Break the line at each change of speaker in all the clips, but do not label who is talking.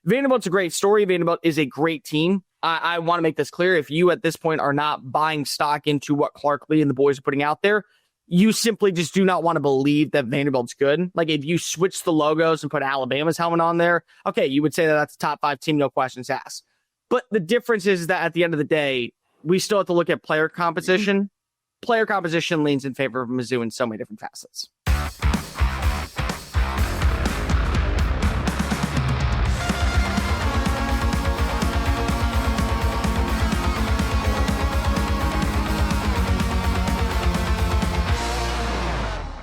Vanderbilt's a great story. Vanderbilt is a great team. I want to make this clear. If you at this point are not buying stock into what Clark Lee and the boys are putting out there, you simply just do not want to believe that Vanderbilt's good. Like if you switch the logos and put Alabama's helmet on there, okay, you would say that that's a top 5 team, no questions asked. But the difference is that at the end of the day, we still have to look at player composition. Player composition leans in favor of Mizzou in so many different facets.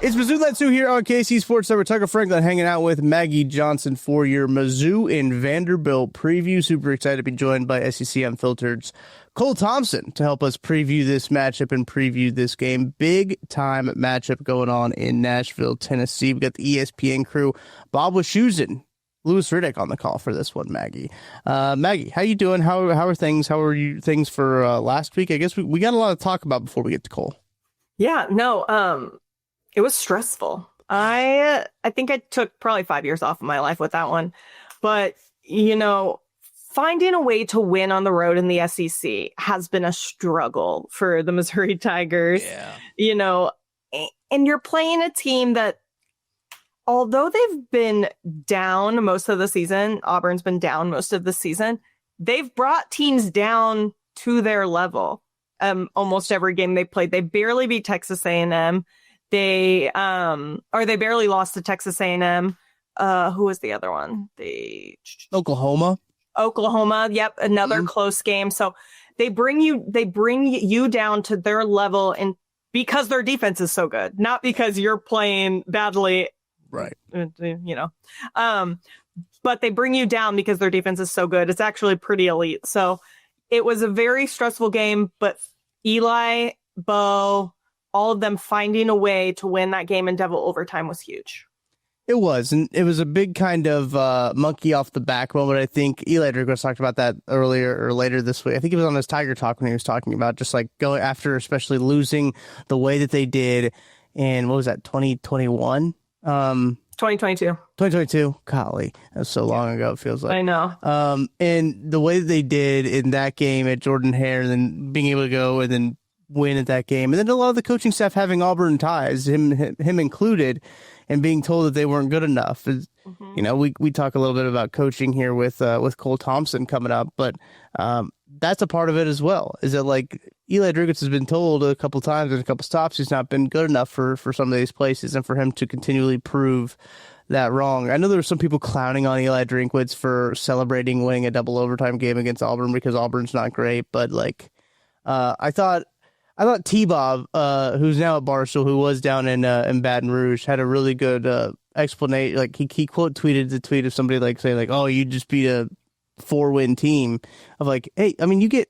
It's Mizzou Let's Do here on KC Sports Network. Tucker Franklin hanging out with Maggie Johnson for your Mizzou and Vanderbilt preview. Super excited to be joined by SEC Unfiltered's Cole Thompson to help us preview this matchup and preview this game. Big time matchup going on in Nashville, Tennessee. We got the ESPN crew, Bob Wischusen, Louis Riddick on the call for this one, Maggie. Maggie, how you doing? How are things? How are you things for last week? I guess we got a lot to talk about before we get to Cole.
Yeah, no, it was stressful. I think I took probably 5 years off of my life with that one. But, you know, finding a way to win on the road in the SEC has been a struggle for the Missouri Tigers. Yeah. You know, and you're playing a team that, although they've been down most of the season, Auburn's been down most of the season, they've brought teams down to their level. Almost every game they played. They barely beat Texas A&M. They barely lost to Texas A&M. Who was the other one?
Oklahoma.
Yep, another close game. So they bring you down to their level, and because their defense is so good, not because you're playing badly,
right?
You know, but they bring you down because their defense is so good. It's actually pretty elite. So it was a very stressful game, but Eli, Bo, all of them finding a way to win that game in double overtime was huge.
It was, and it was a big kind of monkey off the back moment. I think Eli Drinkwitz talked about that earlier or later this week. I think it was on his Tiger Talk when he was talking about just like going after, especially losing the way that they did in, what was that, 2021?
2022.
2022. Golly, that was so long ago, it feels like.
I know.
And the way that they did in that game at Jordan Hare, and then being able to go and then win at that game. And then a lot of the coaching staff having Auburn ties, him included, and being told that they weren't good enough. You know, we talk a little bit about coaching here with Cole Thompson coming up, but that's a part of it as well. Is that like Eli Drinkwitz has been told a couple times in a couple stops he's not been good enough for some of these places, and for him to continually prove that wrong. I know there were some people clowning on Eli Drinkwitz for celebrating winning a double overtime game against Auburn because Auburn's not great, but like I thought T-Bob, who's now at Barstool, who was down in Baton Rouge, had a really good explanation. Like he quote tweeted the tweet of somebody like saying like, "Oh, you just beat a 4-win team." Of like, hey, I mean, you get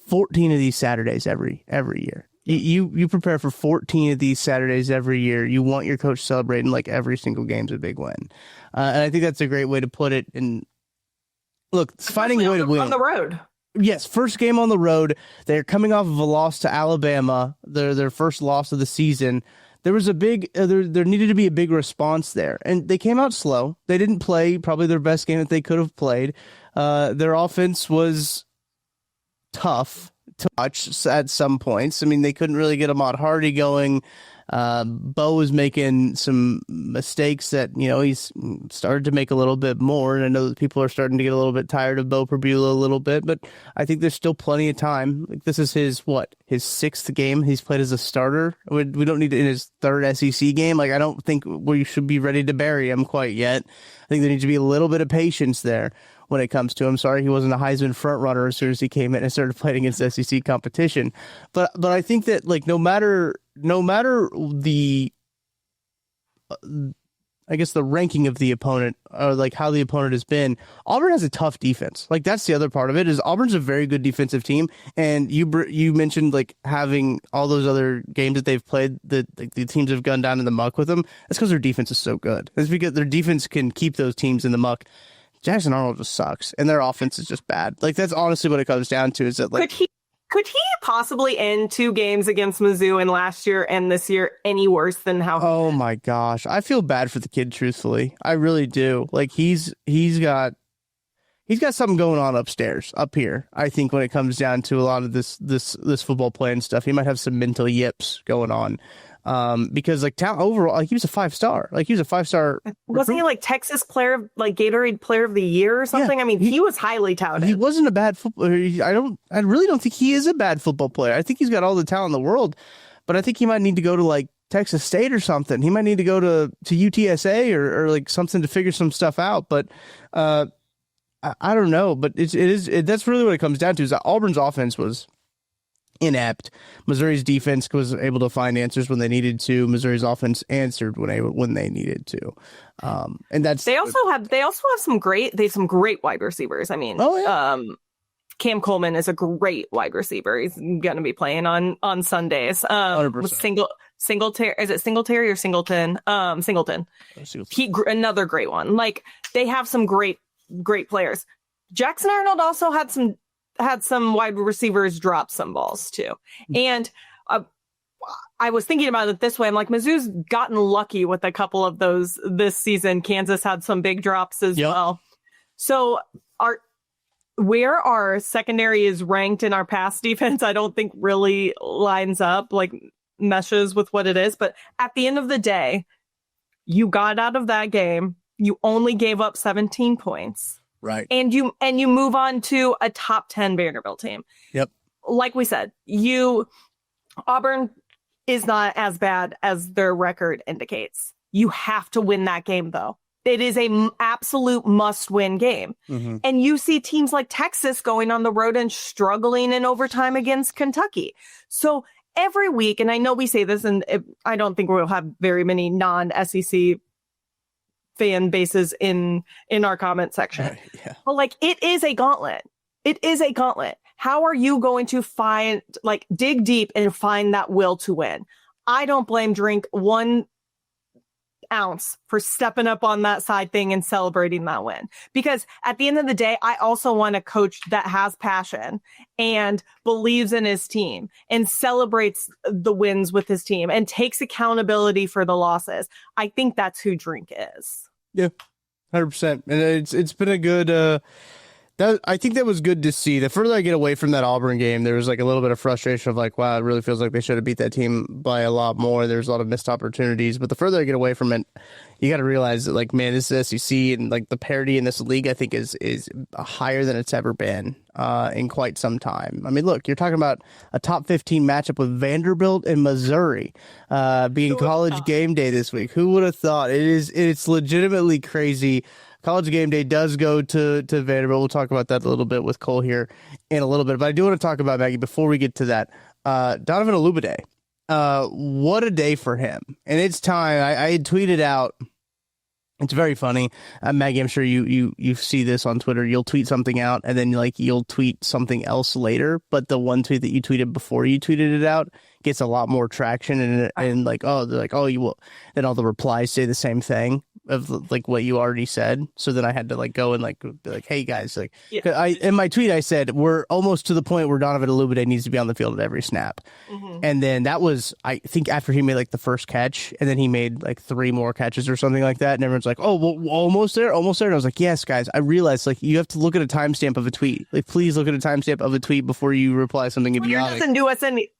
14 of these Saturdays every year. You prepare for 14 of these Saturdays every year. You want your coach celebrating like every single game's a big win, and I think that's a great way to put it. And look, finding a way to win
on the road.
Yes, first game on the road. They're coming off of a loss to Alabama, their first loss of the season. There was a big, there needed to be a big response there, and they came out slow. They didn't play probably their best game that they could have played. Their offense was tough to watch at some points. I mean, they couldn't really get Ahmad Hardy going. Bo was making some mistakes that, you know, he's started to make a little bit more. And I know that people are starting to get a little bit tired of Bo Perbula a little bit, but I think there's still plenty of time. Like, this is his 6th game he's played as a starter. We don't need it in his 3rd SEC game. Like, I don't think we should be ready to bury him quite yet. I think there needs to be a little bit of patience there when it comes to him. Sorry, he wasn't a Heisman front runner as soon as he came in and started playing against SEC competition. But I think that like no matter the I guess the ranking of the opponent or like how the opponent has been, Auburn has a tough defense. Like that's the other part of it is Auburn's a very good defensive team. And you mentioned like having all those other games that they've played that like, the teams have gone down in the muck with them. That's because their defense is so good. It's because their defense can keep those teams in the muck. Jackson Arnold just sucks, and their offense is just bad. Like that's honestly what it comes down to. Is that like
could he possibly end 2 games against Mizzou in last year and this year any worse than how?
Oh my gosh, I feel bad for the kid. Truthfully, I really do. Like he's got he's got something going on up here. I think when it comes down to a lot of this football playing stuff, he might have some mental yips going on. Because like overall, like he was a 5-star. Like he was a 5-star.
Wasn't he like Texas player, like Gatorade Player of the Year or something?
Yeah,
I mean, he was highly touted.
He wasn't a bad football. I really don't think he is a bad football player. I think he's got all the talent in the world, but I think he might need to go to like Texas State or something. He might need to go to UTSA or like something to figure some stuff out. But I don't know. But that's really what it comes down to, is that Auburn's offense was inept. Missouri's defense was able to find answers when they needed to. Missouri's offense answered when they needed to. And that's
they also have some great wide receivers. I mean, Cam Coleman is a great wide receiver. He's going to be playing on Sundays.
100%.
Singletary, is it Singletary or Singleton? Singleton. Another great one. Like, they have some great players. Jackson Arnold also had some wide receivers drop some balls too. And I was thinking about it this way. I'm like, Mizzou's gotten lucky with a couple of those this season. Kansas had some big drops as well. So where our secondary is ranked in our pass defense, I don't think really lines up, like meshes with what it is. But at the end of the day, you got out of that game. You only gave up 17 points.
Right.
And you move on to a top 10 Vanderbilt team.
Yep.
Like we said, Auburn is not as bad as their record indicates. You have to win that game, though. It is an absolute must-win game. Mm-hmm. And you see teams like Texas going on the road and struggling in overtime against Kentucky. So every week, and I know we say this, and I don't think we'll have very many non-SEC fan bases in our comment section. Yeah. But like, it is a gauntlet. It is a gauntlet. How are you going to dig deep and find that will to win? I don't blame Drink 1 ounce for stepping up on that side thing and celebrating that win. Because at the end of the day, I also want a coach that has passion and believes in his team and celebrates the wins with his team and takes accountability for the losses. I think that's who Drink is.
Yeah, 100%. And it's been a good I think that was good to see. The further I get away from that Auburn game, there was like a little bit of frustration of like, wow, it really feels like they should have beat that team by a lot more. There's a lot of missed opportunities. But the further I get away from it, you got to realize that, like, man, this is SEC, and like the parity in this league, I think is higher than it's ever been in quite some time. I mean, look, you're talking about a top 15 matchup with Vanderbilt and Missouri being college game day this week. Who would have thought? It's legitimately crazy. College game day does go to Vanderbilt. We'll talk about that a little bit with Cole here in a little bit. But I do want to talk about, Maggie, before we get to that. Donovan Olubade. What a day for him. And it's time. I had tweeted out. It's very funny. Maggie, I'm sure you see this on Twitter. You'll tweet something out and then you'll tweet something else later. But the one tweet that you tweeted before you tweeted it out gets a lot more traction. And like, oh, they're like, oh, you will. Then all the replies say the same thing of like what you already said. So then I had to like go and like be like, hey guys, like, yeah. In my tweet I said we're almost to the point where Donovan Olubade needs to be on the field at every snap. Mm-hmm. And then that was, I think, after he made like the first catch, and then he made like 3 more catches or something like that, and everyone's like, oh, well, almost there. And I was like, yes guys, I realized like you have to look at a timestamp of a tweet. Like, please look at a timestamp of a tweet before you reply something idiotic.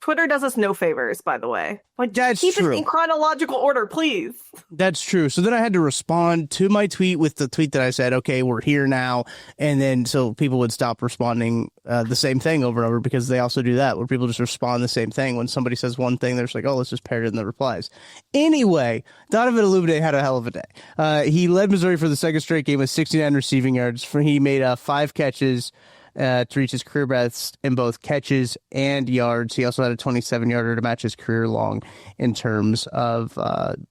Twitter does us no favors, by the way. Like,
that's
keep
true.
it in chronological order, please.
That's true. So then I had to respond to my tweet with the tweet that I said, okay, we're here now. And then so people would stop responding the same thing over and over, because they also do that, where people just respond the same thing. When somebody says one thing, they're just like, oh, let's just pair it in the replies. Anyway, Donovan Olubade had a hell of a day. He led Missouri for the second straight game with 69 receiving yards. He made 5 catches to reach his career best in both catches and yards. He also had a 27-yarder to match his career long in terms of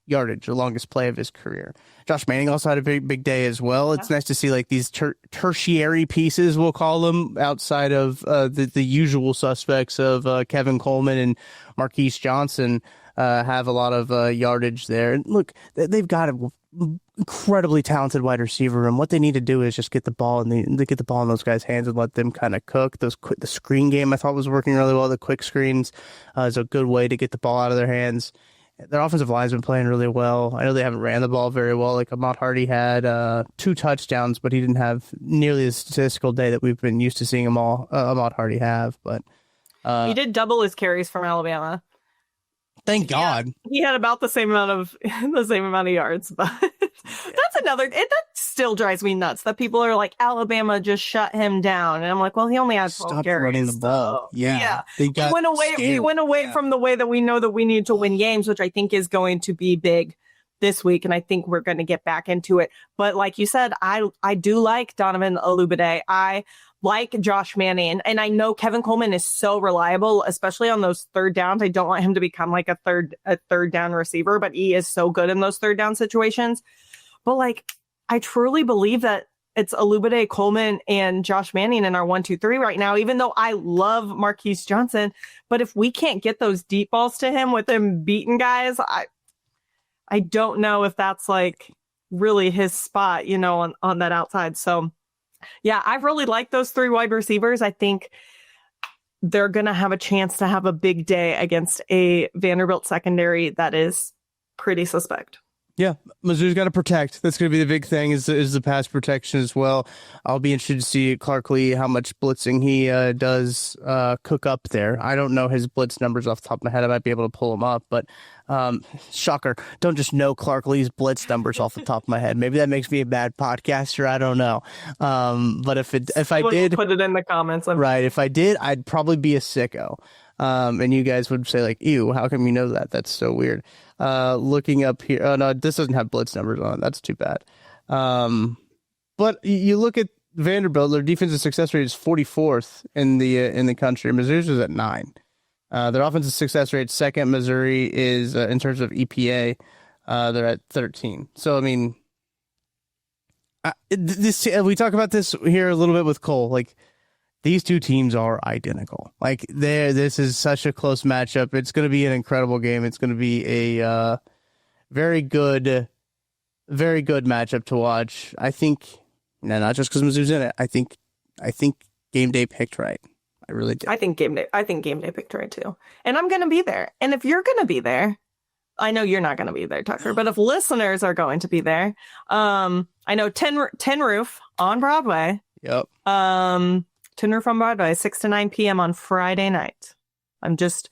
yardage, the longest play of his career. Josh Manning also had a big day as well. It's nice to see like these tertiary pieces, we'll call them, outside of the usual suspects of Kevin Coleman and Marquise Johnson have a lot of yardage there. And look, they've got a incredibly talented wide receiver, and what they need to do is just get the ball and they get the ball in those guys' hands and let them kind of cook. The screen game I thought was working really well. The quick screens is a good way to get the ball out of their hands. their offensive line's been playing really well. I know they haven't ran the ball very well. Like Ahmad Hardy had 2 touchdowns, but he didn't have nearly the statistical day that we've been used to seeing Ahmad Hardy have. But
he did double his carries from Alabama.
Thank God.
He had about the same amount of yards, but that's another. That still drives me nuts that people are like, Alabama just shut him down, and I'm like, well, he only had 12
Stop
carries.
running the ball. Yeah. They
went away from the way that we know that we need to win games, which I think is going to be big this week, and I think we're going to get back into it. But like you said, I do like Donovan Olubade. I like Josh Manning, and I know Kevin Coleman is so reliable, especially on those third downs. I don't want him to become like a third down receiver, but he is so good in those third down situations. But like, I truly believe that it's Olubade, Coleman, and Josh Manning in our 1-2-3 right now, even though I love Marquise Johnson. But if we can't get those deep balls to him with him beating guys, I don't know if that's like really his spot, on that outside. So yeah, I really like those 3 wide receivers. I think they're going to have a chance to have a big day against a Vanderbilt secondary that is pretty suspect.
Yeah, Mizzou's got to protect. That's going to be the big thing is the pass protection as well. I'll be interested to see Clark Lee, how much blitzing he does cook up there. I don't know his blitz numbers off the top of my head. I might be able to pull them up, but shocker, don't just know Clark Lee's blitz numbers off the top of my head. Maybe that makes me a bad podcaster. I don't know. But if I did,
put it in the comments.
Right. If I did, I'd probably be a sicko. And you guys would say like, ew, how come you know that? That's so weird. Looking up here. Oh no, this doesn't have blitz numbers on it. That's too bad. But you look at Vanderbilt, their defensive success rate is 44th in the country. Missouri's is at 9. Their offensive success rate second. Missouri is in terms of EPA, they're at 13. So I mean, we talk about this here a little bit with Cole. Like, these two teams are identical. Like, this is such a close matchup. It's going to be an incredible game. It's going to be a very good matchup to watch. I think, not just because Mizzou's in it. I think game day picked right. I really do.
I think game day picked right too. And I'm going to be there. And if you're going to be there, I know you're not going to be there, Tucker. But if listeners are going to be there, I know Tin Roof on Broadway.
Yep.
Tin Roof on Broadway, 6 to 9 p.m. on Friday night. It's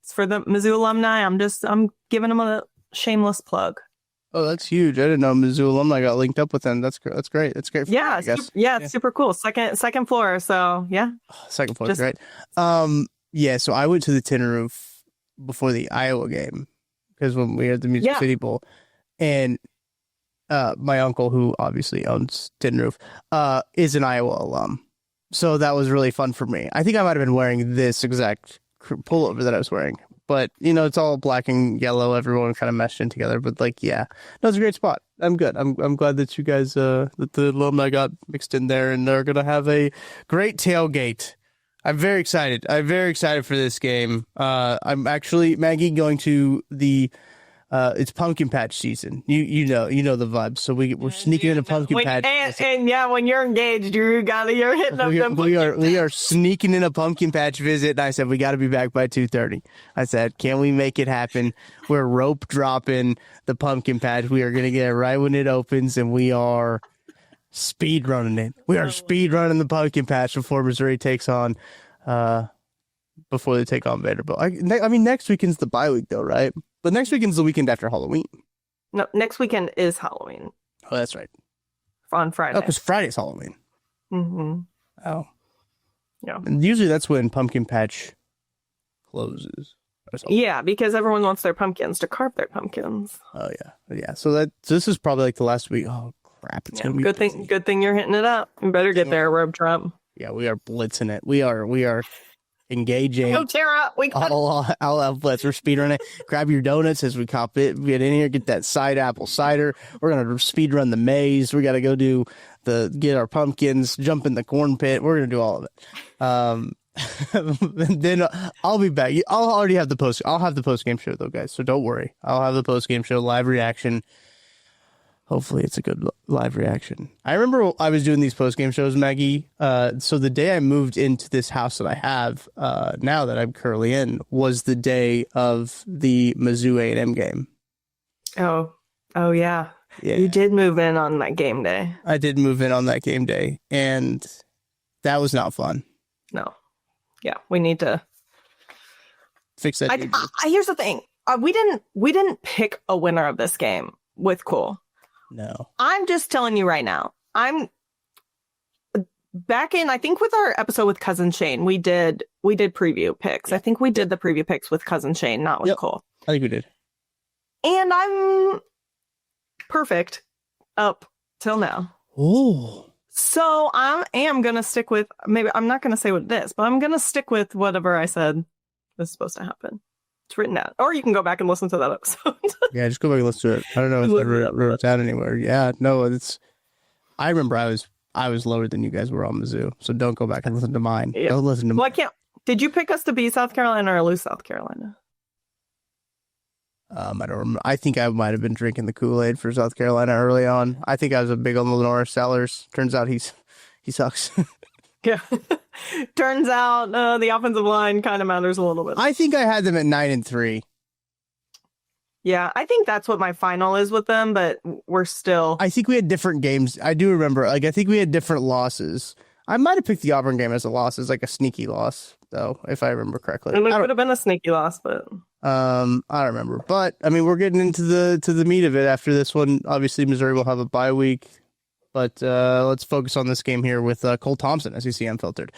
for the Mizzou alumni. I'm giving them a shameless plug.
Oh, that's huge. I didn't know Mizzou alumni got linked up with them. That's great. That's great.
It's super cool. Second floor. So yeah.
Second floor is great. So I went to the Tin Roof before the Iowa game because when we had the Music City Bowl, and my uncle, who obviously owns Tin Roof, is an Iowa alum. So that was really fun for me. I think I might have been wearing this exact pullover that I was wearing. But, it's all black and yellow. Everyone kind of meshed in together. But, no, it's a great spot. I'm good. I'm glad that you guys, that the alumni got mixed in there. And they're going to have a great tailgate. I'm very excited. For this game. I'm actually, Maggie, going to the... it's pumpkin patch season. You know the vibes. So we're sneaking in a pumpkin patch.
And when you're engaged, you're hitting up them.
We are sneaking in a pumpkin patch visit. And I said, we got to be back by 2:30. I said, can we make it happen? We're rope dropping the pumpkin patch. We are going to get it right when it opens, and we are speed running it. We are speed running the pumpkin patch before Missouri takes on, before they take on Vanderbilt. I mean, next weekend's the bye week though, right? But next weekend's the weekend after Halloween.
No, next weekend is Halloween.
Oh, that's right.
On Friday.
Oh, because Friday's Halloween.
Mm-hmm.
Oh.
Yeah.
And usually that's when Pumpkin Patch closes.
Yeah, because everyone wants their pumpkins to carve their pumpkins.
Oh, yeah. Yeah. So this is probably like the last week. Oh, crap. It's going to be
good thing you're hitting it up. You better get there, Rope Trump.
Yeah, we are blitzing it. We are engaging.
Go, Tara.
I'll have blitz. We're speedrunning it. Grab your donuts as we cop it. Get in here, get that side apple cider. We're gonna speed run the maze. We got to go get our pumpkins, jump in the corn pit. We're gonna do all of it. And then I'll be back. I'll have the post game show though, guys. So don't worry. I'll have the post game show live reaction. Hopefully it's a good live reaction. I remember I was doing these post-game shows, Maggie. So the day I moved into this house that I have now that I'm currently in was the day of the Mizzou A&M game.
Oh, yeah.
Yeah.
You did move in on that game day.
I did move in on that game day, and that was not fun.
No. Yeah, we need to
Fix that.
here's the thing. We didn't pick a winner of this game with Cool.
No.
I'm just telling you right now. I'm back in, I think with our episode with Cousin Shane, we did preview picks. I think we did the preview picks with Cousin Shane, not with Cole.
I think we did.
And I'm perfect up till now.
Oh.
So I am going to stick with, maybe I'm not going to say what it is, but I'm going to stick with whatever I said was supposed to happen. It's written out. Or you can go back and listen to that episode.
Yeah, just go back and listen to it. I don't know if I wrote it down anywhere. Yeah, no, I remember I was lower than you guys were on Mizzou, so don't go back and listen to mine.
Yeah.
Don't listen to mine.
Well, I can't. Did you pick us to beat South Carolina or lose South Carolina?
I don't remember. I think I might have been drinking the Kool-Aid for South Carolina early on. I think I was a big on Lenore Sellers. Turns out he sucks.
Yeah. Turns out the offensive line kind of matters a little bit.
I think I had them at 9-3.
Yeah, I think that's what my final is with them, but we're still.
I think we had different games. I do remember. I think we had different losses. I might have picked the Auburn game as a loss, as like a sneaky loss, though, if I remember correctly.
It could have been a sneaky loss, but
I don't remember. But I mean, we're getting into the meat of it after this one. Obviously, Missouri will have a bye week, but let's focus on this game here with Cole Thompson, as you see Unfiltered.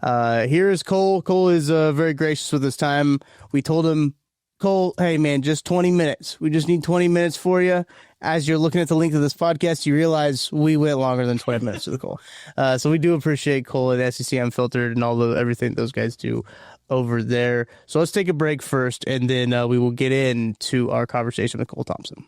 Here is Cole. Cole is very gracious with his time. We told him, Cole, hey man, just 20 minutes. We just need 20 minutes for you. As you're looking at the link of this podcast, you realize we went longer than 20 minutes with Cole. So we do appreciate Cole and SEC Unfiltered and everything those guys do over there. So let's take a break first, and then we will get into our conversation with Cole Thompson.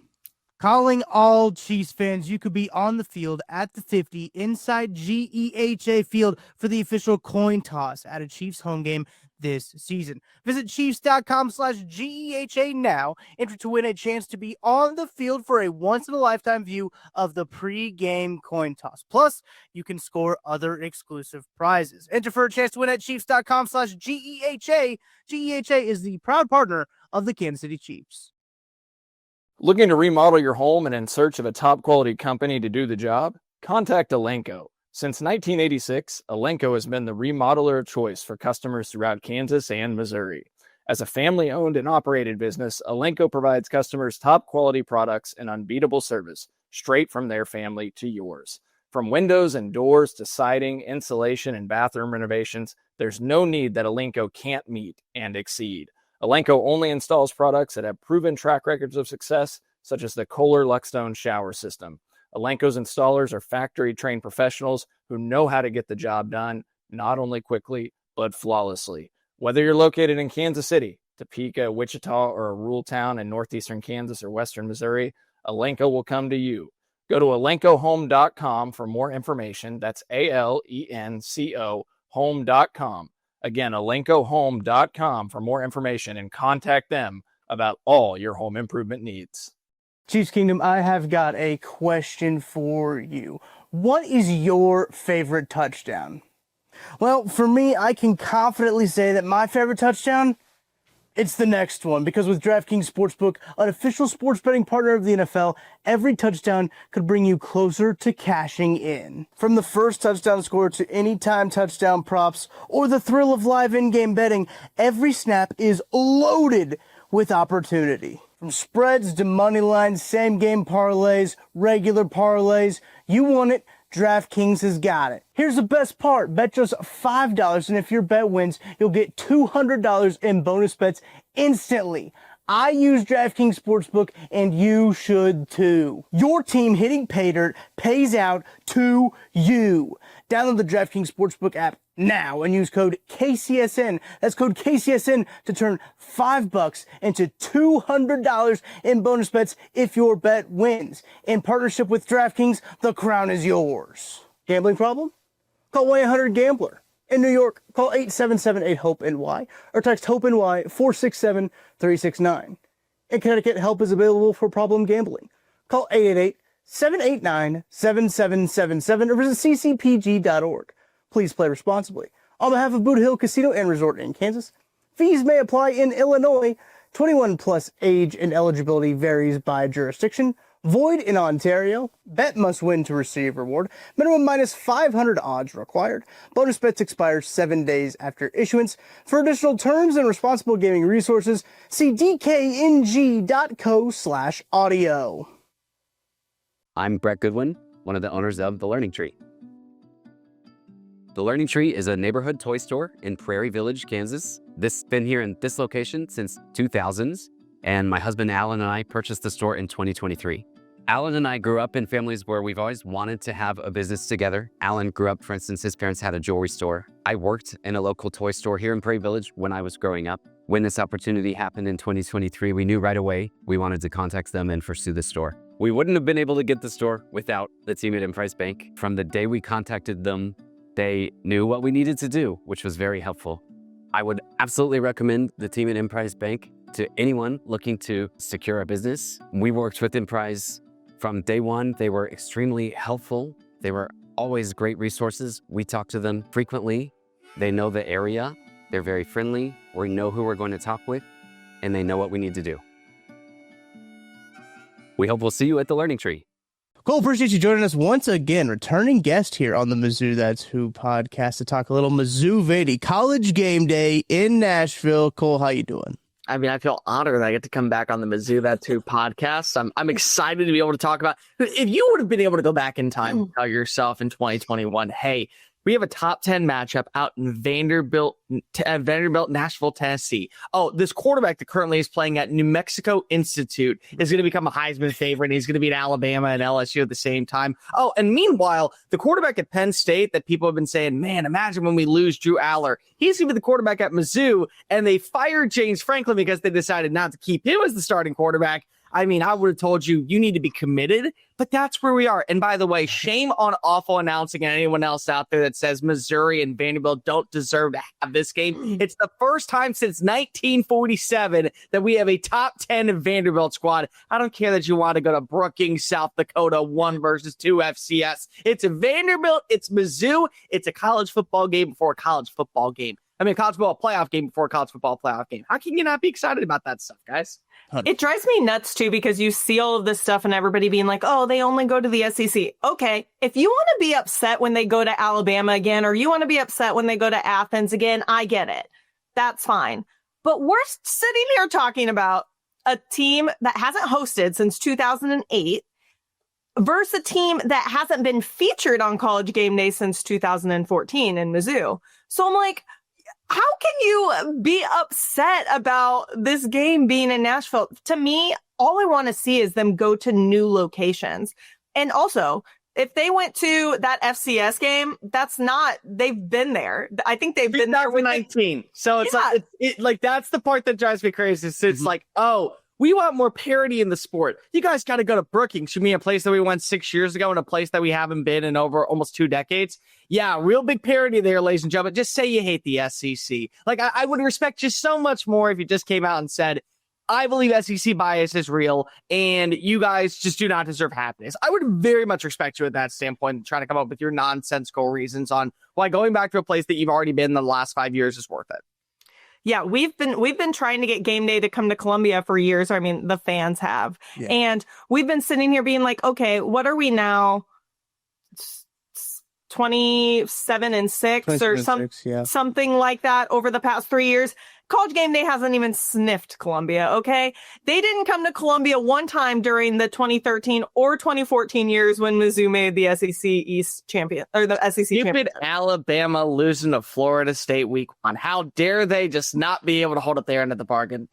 Calling all Chiefs fans, you could be on the field at the 50 inside GEHA Field for the official coin toss at a Chiefs home game this season. Visit Chiefs.com/GEHA now. Enter to win a chance to be on the field for a once-in-a-lifetime view of the pre-game coin toss. Plus, you can score other exclusive prizes. Enter for a chance to win at Chiefs.com/GEHA. GEHA is the proud partner of the Kansas City Chiefs.
Looking to remodel your home and in search of a top-quality company to do the job? Contact Elenco. Since 1986, Elenco has been the remodeler of choice for customers throughout Kansas and Missouri. As a family-owned and operated business, Elenco provides customers top-quality products and unbeatable service, straight from their family to yours. From windows and doors to siding, insulation, and bathroom renovations, there's no need that Elenco can't meet and exceed. Elenco only installs products that have proven track records of success, such as the Kohler Luckstone shower system. Elenco's installers are factory-trained professionals who know how to get the job done, not only quickly, but flawlessly. Whether you're located in Kansas City, Topeka, Wichita, or a rural town in northeastern Kansas or western Missouri, Elenco will come to you. Go to elencohome.com for more information. That's ALENCO home.com. Again, elencohome.com for more information, and contact them about all your home improvement needs.
Chiefs Kingdom, I have got a question for you. What is your favorite touchdown? Well, for me, I can confidently say that my favorite touchdown, it's the next one, because with DraftKings Sportsbook, an official sports betting partner of the NFL, every touchdown could bring you closer to cashing in. From the first touchdown score to anytime touchdown props or the thrill of live in-game betting, every snap is loaded with opportunity. From spreads to money lines, same-game parlays, regular parlays, you want it, DraftKings has got it. Here's the best part. Bet just $5, and if your bet wins, you'll get $200 in bonus bets instantly. I use DraftKings Sportsbook, and you should too. Your team hitting pay dirt pays out to you. Download the DraftKings Sportsbook app now and use code KCSN. That's code KCSN to turn $5 into $200 in bonus bets if your bet wins. In partnership with DraftKings, the crown is yours. Gambling problem? Call 1-800-GAMBLER. In New York, call 877-8-HOPE-NY or text HOPE-NY 467-369. In Connecticut, help is available for problem gambling. Call 789-7777 or visit ccpg.org. Please play responsibly. On behalf of Boot Hill Casino and Resort in Kansas, fees may apply in Illinois. 21 plus age and eligibility varies by jurisdiction. Void in Ontario. Bet must win to receive reward. Minimum minus 500 odds required. Bonus bets expire 7 days after issuance. For additional terms and responsible gaming resources, see dkng.co/audio.
I'm Brett Goodwin, one of the owners of The Learning Tree. The Learning Tree is a neighborhood toy store in Prairie Village, Kansas. This has been here in this location since 2000s, and my husband Alan and I purchased the store in 2023. Alan and I grew up in families where we've always wanted to have a business together. Alan grew up, for instance, his parents had a jewelry store. I worked in a local toy store here in Prairie Village when I was growing up. When this opportunity happened in 2023, we knew right away we wanted to contact them and pursue the store. We wouldn't have been able to get the store without the team at Emprise Bank. From the day we contacted them, they knew what we needed to do, which was very helpful. I would absolutely recommend the team at Emprise Bank to anyone looking to secure a business. We worked with Emprise from day one. They were extremely helpful. They were always great resources. We talk to them frequently. They know the area. They're very friendly. We know who we're going to talk with, and they know what we need to do. We hope we'll see you at the Learning Tree.
Cole, appreciate you joining us once again. Returning guest here on the Mizzou That's Who podcast to talk a little Mizzou Vandy college game day in Nashville. Cole, how you doing?
I mean, I feel honored that I get to come back on the Mizzou That's Who podcast. I'm excited to be able to talk about, if you would have been able to go back in time and tell yourself in 2021, hey, we have a top 10 matchup out in Vanderbilt, Nashville, Tennessee. Oh, this quarterback that currently is playing at New Mexico Institute is going to become a Heisman favorite. And he's going to beat Alabama and LSU at the same time. Oh, and meanwhile, the quarterback at Penn State that people have been saying, man, imagine when we lose Drew Aller. He's going to be the quarterback at Mizzou, and they fired James Franklin because they decided not to keep him as the starting quarterback. I mean, I would have told you, you need to be committed, but that's where we are. And by the way, shame on awful announcing and anyone else out there that says Missouri and Vanderbilt don't deserve to have this game. It's the first time since 1947 that we have a top 10 Vanderbilt squad. I don't care that you want to go to Brookings, South Dakota, 1 versus 2 FCS. It's a Vanderbilt. It's Mizzou. It's a college football game before a college football game. I mean, a college football playoff game before a college football playoff game. How can you not be excited about that stuff, guys?
It drives me nuts, too, because you see all of this stuff and everybody being like, oh, they only go to the SEC. Okay, if you want to be upset when they go to Alabama again, or you want to be upset when they go to Athens again, I get it. That's fine. But we're sitting here talking about a team that hasn't hosted since 2008 versus a team that hasn't been featured on College Game Day since 2014 in Mizzou. So I'm like, how can you be upset about this game being in Nashville? To me, all I want to see is them go to new locations. And also, if they went to that FCS game, they've been there. I think they've been there with
19. So it's like that's the part that drives me crazy. It's like, oh, we want more parity in the sport. You guys got to go to Brookings. You mean a place that we went 6 years ago and a place that we haven't been in over almost 2 decades? Yeah, real big parity there, ladies and gentlemen. Just say you hate the SEC. Like, I would respect you so much more if you just came out and said, I believe SEC bias is real, and you guys just do not deserve happiness. I would very much respect you at that standpoint and try to come up with your nonsensical reasons on why going back to a place that you've already been in the last 5 years is worth it.
Yeah, we've been trying to get game day to come to Columbia for years. I mean, the fans have. Yeah. And we've been sitting here being like, okay, what are we now? 27-6 or something like that over the past 3 years. College Game Day hasn't even sniffed Columbia, okay? They didn't come to Columbia one time during the 2013 or 2014 years when Mizzou made the SEC East champion, or the SEC champion.
Stupid Alabama losing to Florida State week 1. How dare they just not be able to hold up their end of the bargain?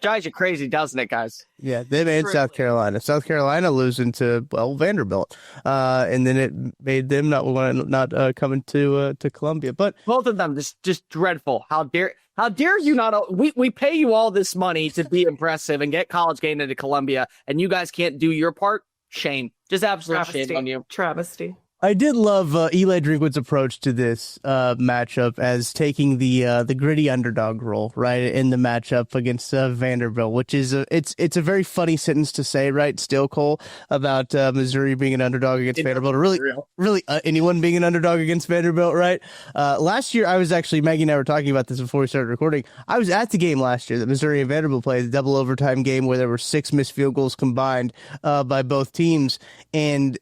Drives you crazy, doesn't it, guys?
Yeah, they made South Carolina. South Carolina losing to, Vanderbilt. And then it made them not coming to Columbia. But
both of them just dreadful. How dare you not? We pay you all this money to be impressive and get College Game into Columbia, and you guys can't do your part? Shame. Just absolute shame on you.
Travesty.
I did love Eli Drinkwitz's approach to this matchup as taking the gritty underdog role, right, in the matchup against Vanderbilt, which is it's a very funny sentence to say, right, still, Cole, about Missouri being an underdog against Vanderbilt, or really anyone being an underdog against Vanderbilt, right? Last year, I was actually, Maggie and I were talking about this before we started recording. I was at the game last year that Missouri and Vanderbilt played, the double overtime game where there were 6 missed field goals combined by both teams, and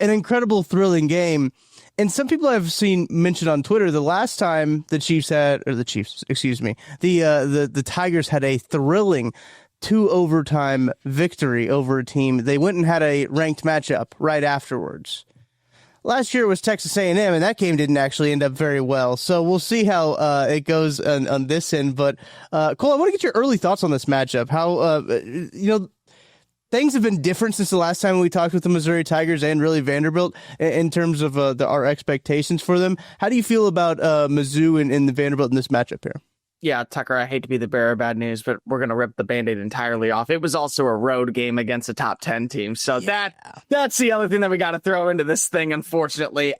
an incredible, thrilling game. And some people I've seen mentioned on Twitter the last time the Tigers had a thrilling 2 overtime victory over a team, they went and had a ranked matchup right afterwards. Last year it was Texas A&M, and that game didn't actually end up very well. So we'll see how it goes on this end. But Cole, I want to get your early thoughts on this matchup. How things have been different since the last time we talked with the Missouri Tigers and really Vanderbilt in terms of our expectations for them. How do you feel about Mizzou and the Vanderbilt in this matchup here?
Yeah, Tucker, I hate to be the bearer of bad news, but we're going to rip the Band-Aid entirely off. It was also a road game against a top 10 team. So that's the other thing that we got to throw into this thing, unfortunately.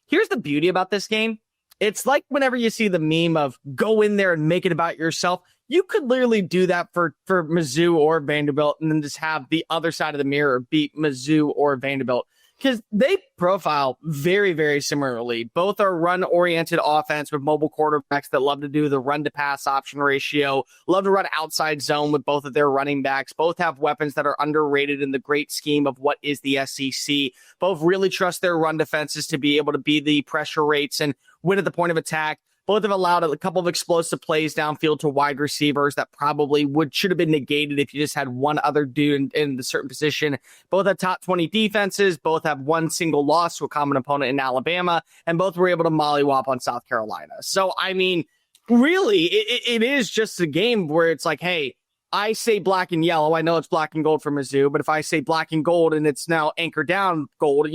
Here's the beauty about this game. It's like whenever you see the meme of go in there and make it about yourself. You could literally do that for Mizzou or Vanderbilt and then just have the other side of the mirror beat Mizzou or Vanderbilt because they profile very, very similarly. Both are run-oriented offense with mobile quarterbacks that love to do the run-to-pass option ratio, love to run outside zone with both of their running backs. Both have weapons that are underrated in the great scheme of what is the SEC. Both really trust their run defenses to be able to be the pressure rates and win at the point of attack. Both have allowed a couple of explosive plays downfield to wide receivers that probably should have been negated if you just had one other dude in a certain position. Both have top 20 defenses. Both have one single loss to a common opponent in Alabama, and both were able to mollywop on South Carolina. So, I mean, really, it is just a game where it's like, hey, I say black and yellow. I know it's black and gold for Mizzou, but if I say black and gold and it's now anchored down gold,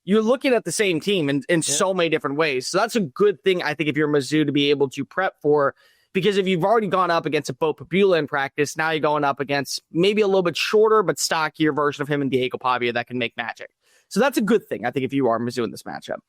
you're looking at the same team in so many different ways. So that's a good thing, I think, if you're Mizzou to be able to prep for, because if you've already gone up against a Bo Pabula in practice, now you're going up against maybe a little bit shorter but stockier version of him and Diego Pavia that can make magic. So that's a good thing, I think, if you are Mizzou in this matchup.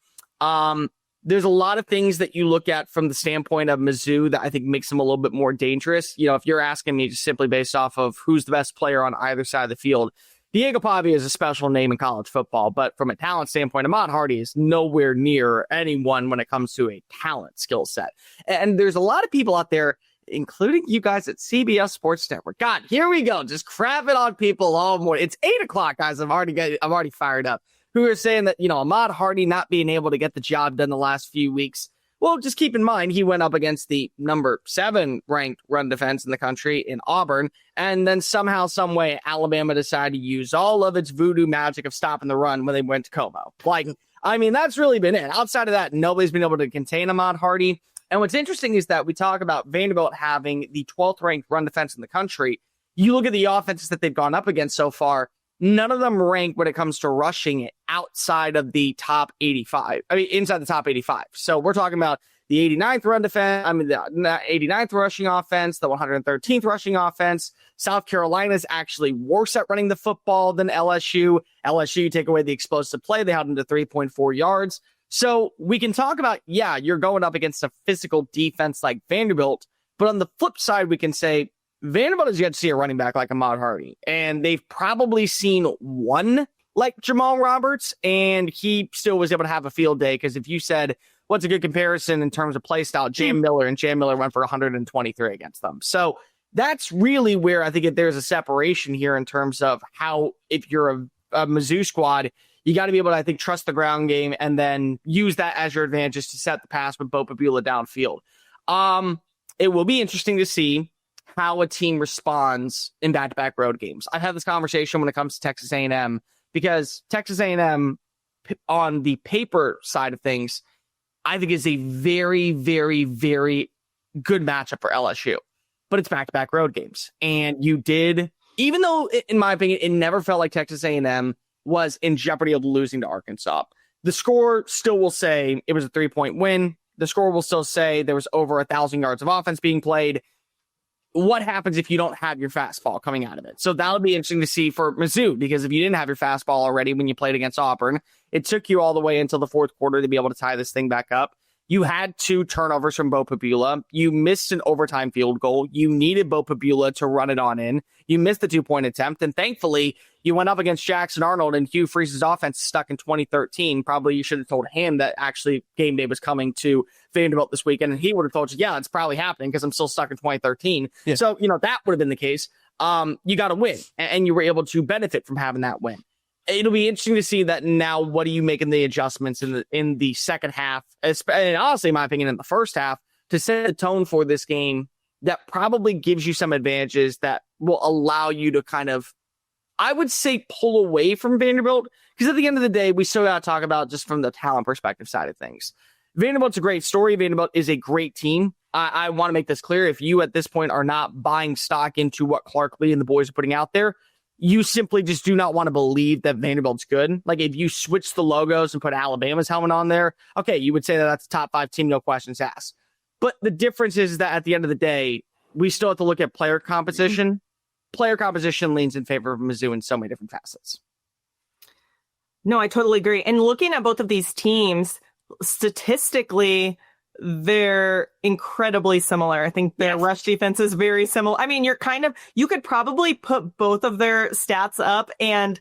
There's a lot of things that you look at from the standpoint of Mizzou that I think makes them a little bit more dangerous. If you're asking me just simply based off of who's the best player on either side of the field, Diego Pavia is a special name in college football, but from a talent standpoint, Ahmad Hardy is nowhere near anyone when it comes to a talent skill set. And there's a lot of people out there, including you guys at CBS Sports Network. God, here we go. Just crapping on people all morning. It's 8:00, guys. I'm already fired up. Who are saying that, Ahmad Hardy not being able to get the job done the last few weeks. Well, just keep in mind, he went up against the number 7 ranked run defense in the country in Auburn. And then somehow, some way, Alabama decided to use all of its voodoo magic of stopping the run when they went to Como. That's really been it. Outside of that, nobody's been able to contain Ahmad Hardy. And what's interesting is that we talk about Vanderbilt having the 12th ranked run defense in the country. You look at the offenses that they've gone up against so far. None of them rank when it comes to rushing it outside of the top 85. Inside the top 85. So we're talking about the 89th run defense. The 89th rushing offense, the 113th rushing offense. South Carolina's actually worse at running the football than LSU. LSU, take away the explosive play, they held them to 3.4 yards. So we can talk about, you're going up against a physical defense like Vanderbilt. But on the flip side, we can say, Vanderbilt has yet to see a running back like Ahmad Hardy, and they've probably seen one like Jamal Roberts, and he still was able to have a field day, because if you said, what's a good comparison in terms of play style, Jam Miller went for 123 against them. So that's really where I think there's a separation here in terms of how, if you're a Mizzou squad, you got to be able to, I think, trust the ground game and then use that as your advantage to set the pass with Bo Pabula downfield. It will be interesting to see how a team responds in back-to-back road games. I've had this conversation when it comes to Texas A&M, because Texas A&M, on the paper side of things, I think is a very, very, very good matchup for LSU. But it's back-to-back road games. And you did, even though, in my opinion, it never felt like Texas A&M was in jeopardy of losing to Arkansas. The score still will say it was a 3-point win. The score will still say there was over 1,000 yards of offense being played. what happens if you don't have your fastball coming out of it? So that'll be interesting to see for Mizzou, because if you didn't have your fastball already when you played against Auburn, it took you all the way until the fourth quarter to be able to tie this thing back up. You had 2 turnovers from Bo Pabula. You missed an overtime field goal. You needed Bo Pabula to run it on in. You missed the 2-point attempt. And thankfully, you went up against Jackson Arnold, and Hugh Freeze's offense stuck in 2013. Probably you should have told him that actually game day was coming to Vanderbilt this weekend. And he would have told you, yeah, it's probably happening because I'm still stuck in 2013. Yeah. So, that would have been the case. You got to win, and you were able to benefit from having that win. It'll be interesting to see that now. What are you making the adjustments in the second half? And honestly, in my opinion, in the first half, to set the tone for this game that probably gives you some advantages that will allow you to kind of, I would say, pull away from Vanderbilt. Because at the end of the day, we still got to talk about just from the talent perspective side of things. Vanderbilt's a great story. Vanderbilt is a great team. I want to make this clear. If you at this point are not buying stock into what Clark Lee and the boys are putting out there, you simply just do not want to believe that Vanderbilt's good. Like, if you switch the logos and put Alabama's helmet on there, okay, you would say that that's a top 5 team, no questions asked. But the difference is that at the end of the day, we still have to look at player composition. Player composition leans in favor of Mizzou in so many different facets.
No, I totally agree. And looking at both of these teams, statistically, they're incredibly similar. I think their rush defense is very similar. I mean, you could probably put both of their stats up and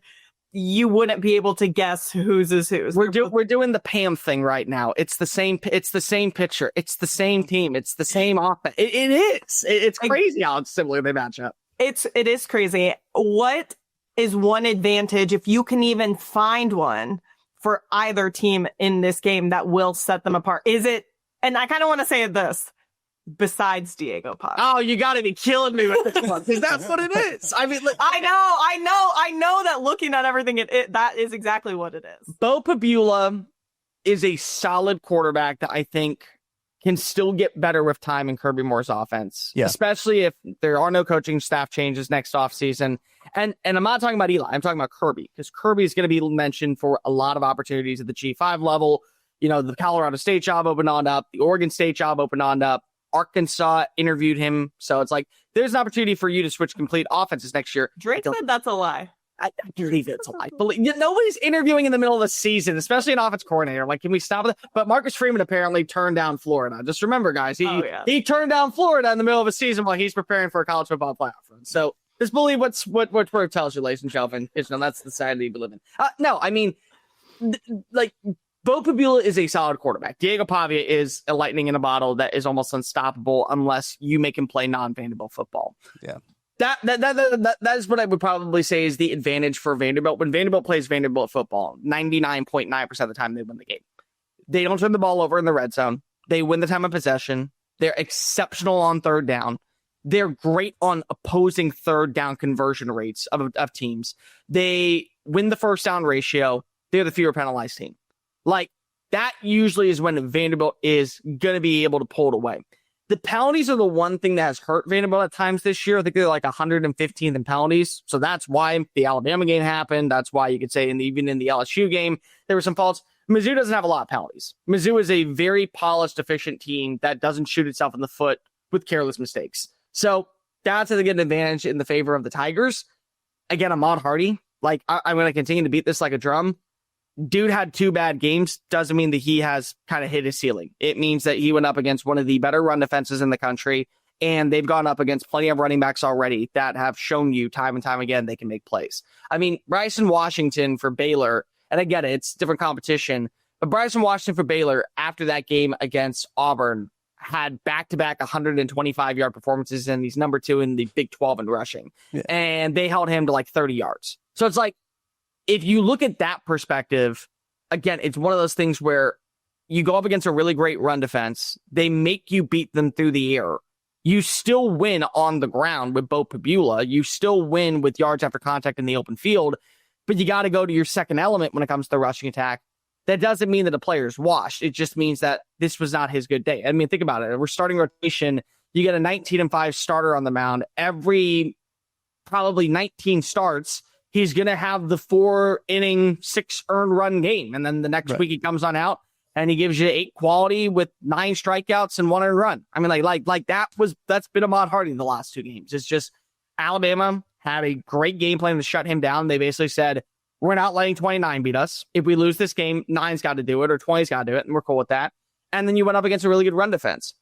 you wouldn't be able to guess whose is whose.
We're doing the Pam thing right now. It's the same picture. It's the same team. It's the same offense. It is. It's crazy how similar they match up.
It is crazy. What is one advantage, if you can even find one, for either team in this game that will set them apart? Is it, and I kind of want to say this, besides Diego Paz?
Oh, you got to be killing me with this one, because that's what it is. I mean,
I know that looking at everything, that is exactly what it is.
Bo Pabula is a solid quarterback that I think can still get better with time in Kirby Moore's offense, especially if there are no coaching staff changes next offseason. And I'm not talking about Eli. I'm talking about Kirby, because Kirby is going to be mentioned for a lot of opportunities at the G5 level. The Colorado State job opened on up. The Oregon State job opened on up. Arkansas interviewed him. So it's like, there's an opportunity for you to switch complete offenses next year.
Drake said that's a lie.
I believe it's a lie. Nobody's interviewing in the middle of the season, especially an offense coordinator. Like, can we stop that? But Marcus Freeman apparently turned down Florida. Just remember, guys, he turned down Florida in the middle of a season while he's preparing for a college football playoff run. So just believe what Twitter tells you, ladies and gentlemen. That's the society we live in. No, I mean, Bo Pabula is a solid quarterback. Diego Pavia is a lightning in a bottle that is almost unstoppable unless you make him play non-Vanderbilt football.
Yeah.
That is what I would probably say is the advantage for Vanderbilt. When Vanderbilt plays Vanderbilt football, 99.9% of the time they win the game. They don't turn the ball over in the red zone. They win the time of possession. They're exceptional on third down. They're great on opposing third down conversion rates of teams. They win the first down ratio. They're the fewer penalized team. Like, that usually is when Vanderbilt is going to be able to pull it away. The penalties are the one thing that has hurt Vanderbilt at times this year. I think they're like 115th in penalties. So that's why the Alabama game happened. That's why you could say even in the LSU game, there were some faults. Mizzou doesn't have a lot of penalties. Mizzou is a very polished, efficient team that doesn't shoot itself in the foot with careless mistakes. So that's to get an advantage in the favor of the Tigers. Again, Ahmad Hardy, I'm going to continue to beat this like a drum. Dude had 2 bad games. Doesn't mean that he has kind of hit his ceiling. It means that he went up against one of the better run defenses in the country, and they've gone up against plenty of running backs already that have shown you time and time again they can make plays. I mean, Bryson Washington for Baylor, and I get it, it's different competition, but Bryson Washington for Baylor after that game against Auburn had back-to-back 125-yard performances, and he's number 2 in the Big 12 in rushing. Yeah. And they held him to 30 yards. So it's like, if you look at that perspective, again, it's one of those things where you go up against a really great run defense. They make you beat them through the air. You still win on the ground with Bo Pabula. You still win with yards after contact in the open field, but you got to go to your second element when it comes to the rushing attack. That doesn't mean that the player's washed. It just means that this was not his good day. I mean, think about it. We're starting rotation. You get a 19-5 starter on the mound. Every probably 19 starts, he's going to have the 4-inning, 6 earned run game. And then the next week he comes on out and he gives you 8 quality with 9 strikeouts and 1 earned run. I mean, that's been Ahmad Hardy the last 2 games. It's just Alabama had a great game plan to shut him down. They basically said, we're not letting 29 beat us. If we lose this game, 9's got to do it or 20's got to do it, and we're cool with that. And then you went up against a really good run defense.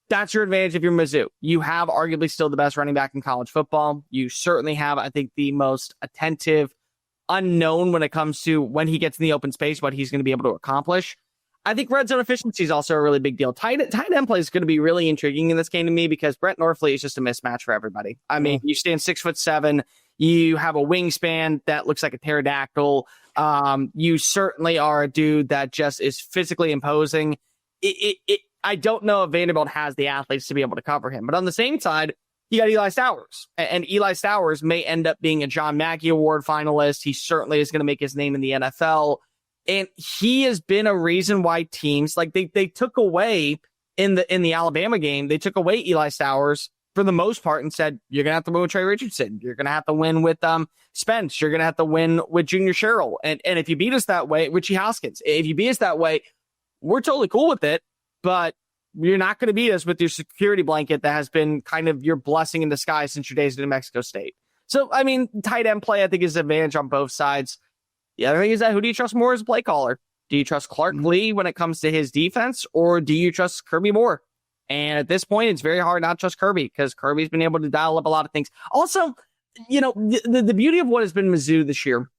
That's your advantage if you're Mizzou. You have arguably still the best running back in college football. You certainly have, I think, the most attentive unknown when it comes to when he gets in the open space, what he's going to be able to accomplish. I think red zone efficiency is also a really big deal. Tight end play is going to be really intriguing in this game to me because Brett Norfleet is just a mismatch for everybody. I mean, you stand 6'7", you have a wingspan that looks like a pterodactyl. You certainly are a dude that just is physically imposing. I don't know if Vanderbilt has the athletes to be able to cover him. But on the same side, you got Eli Stowers. And Eli Stowers may end up being a John Maggie Award finalist. He certainly is going to make his name in the NFL. And he has been a reason why teams, like they took away in the Alabama game, they took away Eli Stowers for the most part and said, you're going to have to win with Trey Richardson. You're going to have to win with Spence. You're going to have to win with Junior Sherrill. And if you beat us that way, Richie Hoskins, if you beat us that way, we're totally cool with it. But you're not going to beat us with your security blanket that has been kind of your blessing in disguise since your days in New Mexico State. So, I mean, tight end play, I think, is an advantage on both sides. The other thing is that who do you trust more as a play caller? Do you trust Clark Lee when it comes to his defense, or do you trust Kirby Moore? And at this point, it's very hard not to trust Kirby because Kirby's been able to dial up a lot of things. Also, you know, the beauty of what has been Mizzou this year,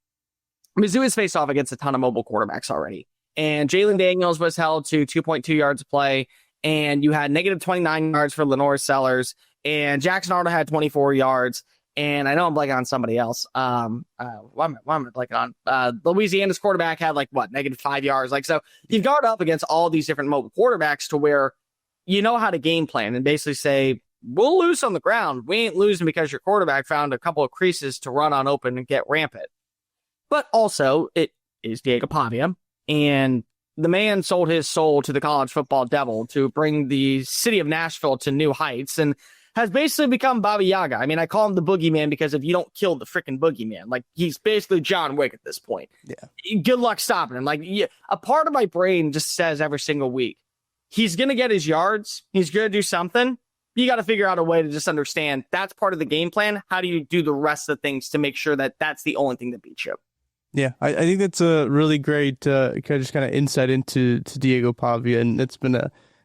Mizzou has faced off against a ton of mobile quarterbacks already. And Jalen Daniels was held to 2.2 yards of play, and you had negative 29 yards for Lenore Sellers, and Jackson Arnold had 24 yards. And I know I'm blanking on somebody else. Why am I blanking on? Louisiana's quarterback had negative 5 yards. So you've gone up against all these different mobile quarterbacks to where you know how to game plan and basically say, we'll lose on the ground. We ain't losing because your quarterback found a couple of creases to run on open and get rampant. But also, it is Diego Pavia, and the man sold his soul to the college football devil to bring the city of Nashville to new heights and has basically become Baba Yaga. I mean, I call him the boogeyman because if you don't kill the freaking boogeyman, he's basically John Wick at this point. Yeah. Good luck stopping him. A part of my brain just says every single week, he's going to get his yards. He's going to do something. You got to figure out a way to just understand that's part of the game plan. How do you do the rest of the things to make sure that that's the only thing that beats you?
Yeah, I think that's a really great kind of insight into Diego Pavia, and it's been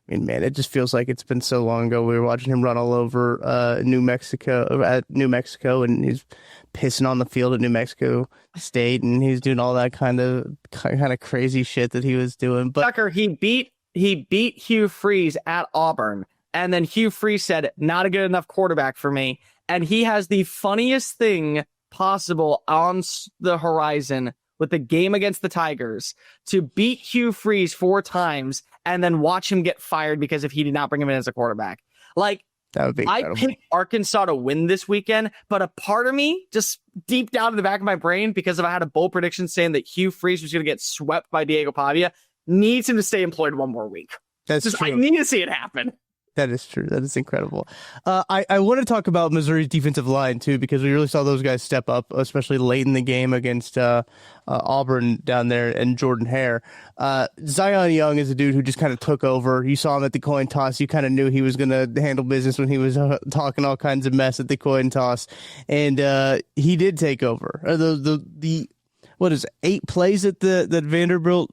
it just feels like it's been so long ago. We were watching him run all over New Mexico, and he's pissing on the field at New Mexico State, and he's doing all that kind of crazy shit that he was doing. But
Tucker, he beat Hugh Freeze at Auburn, and then Hugh Freeze said, "Not a good enough quarterback for me," and he has the funniest thing possible on the horizon with the game against the Tigers to beat Hugh Freeze 4 times and then watch him get fired because if he did not bring him in as a quarterback. That would be incredible. I picked Arkansas to win this weekend, but a part of me, just deep down in the back of my brain, because if I had a bold prediction saying that Hugh Freeze was going to get swept by Diego Pavia, needs him to stay employed one more week.
That's true.
I need to see it happen.
That is true. That is incredible. I want to talk about Missouri's defensive line, too, because we really saw those guys step up, especially late in the game against Auburn down there and Jordan Hare. Zion Young is a dude who just kind of took over. You saw him at the coin toss. You kind of knew he was going to handle business when he was talking all kinds of mess at the coin toss. And he did take over. What is it, 8 plays that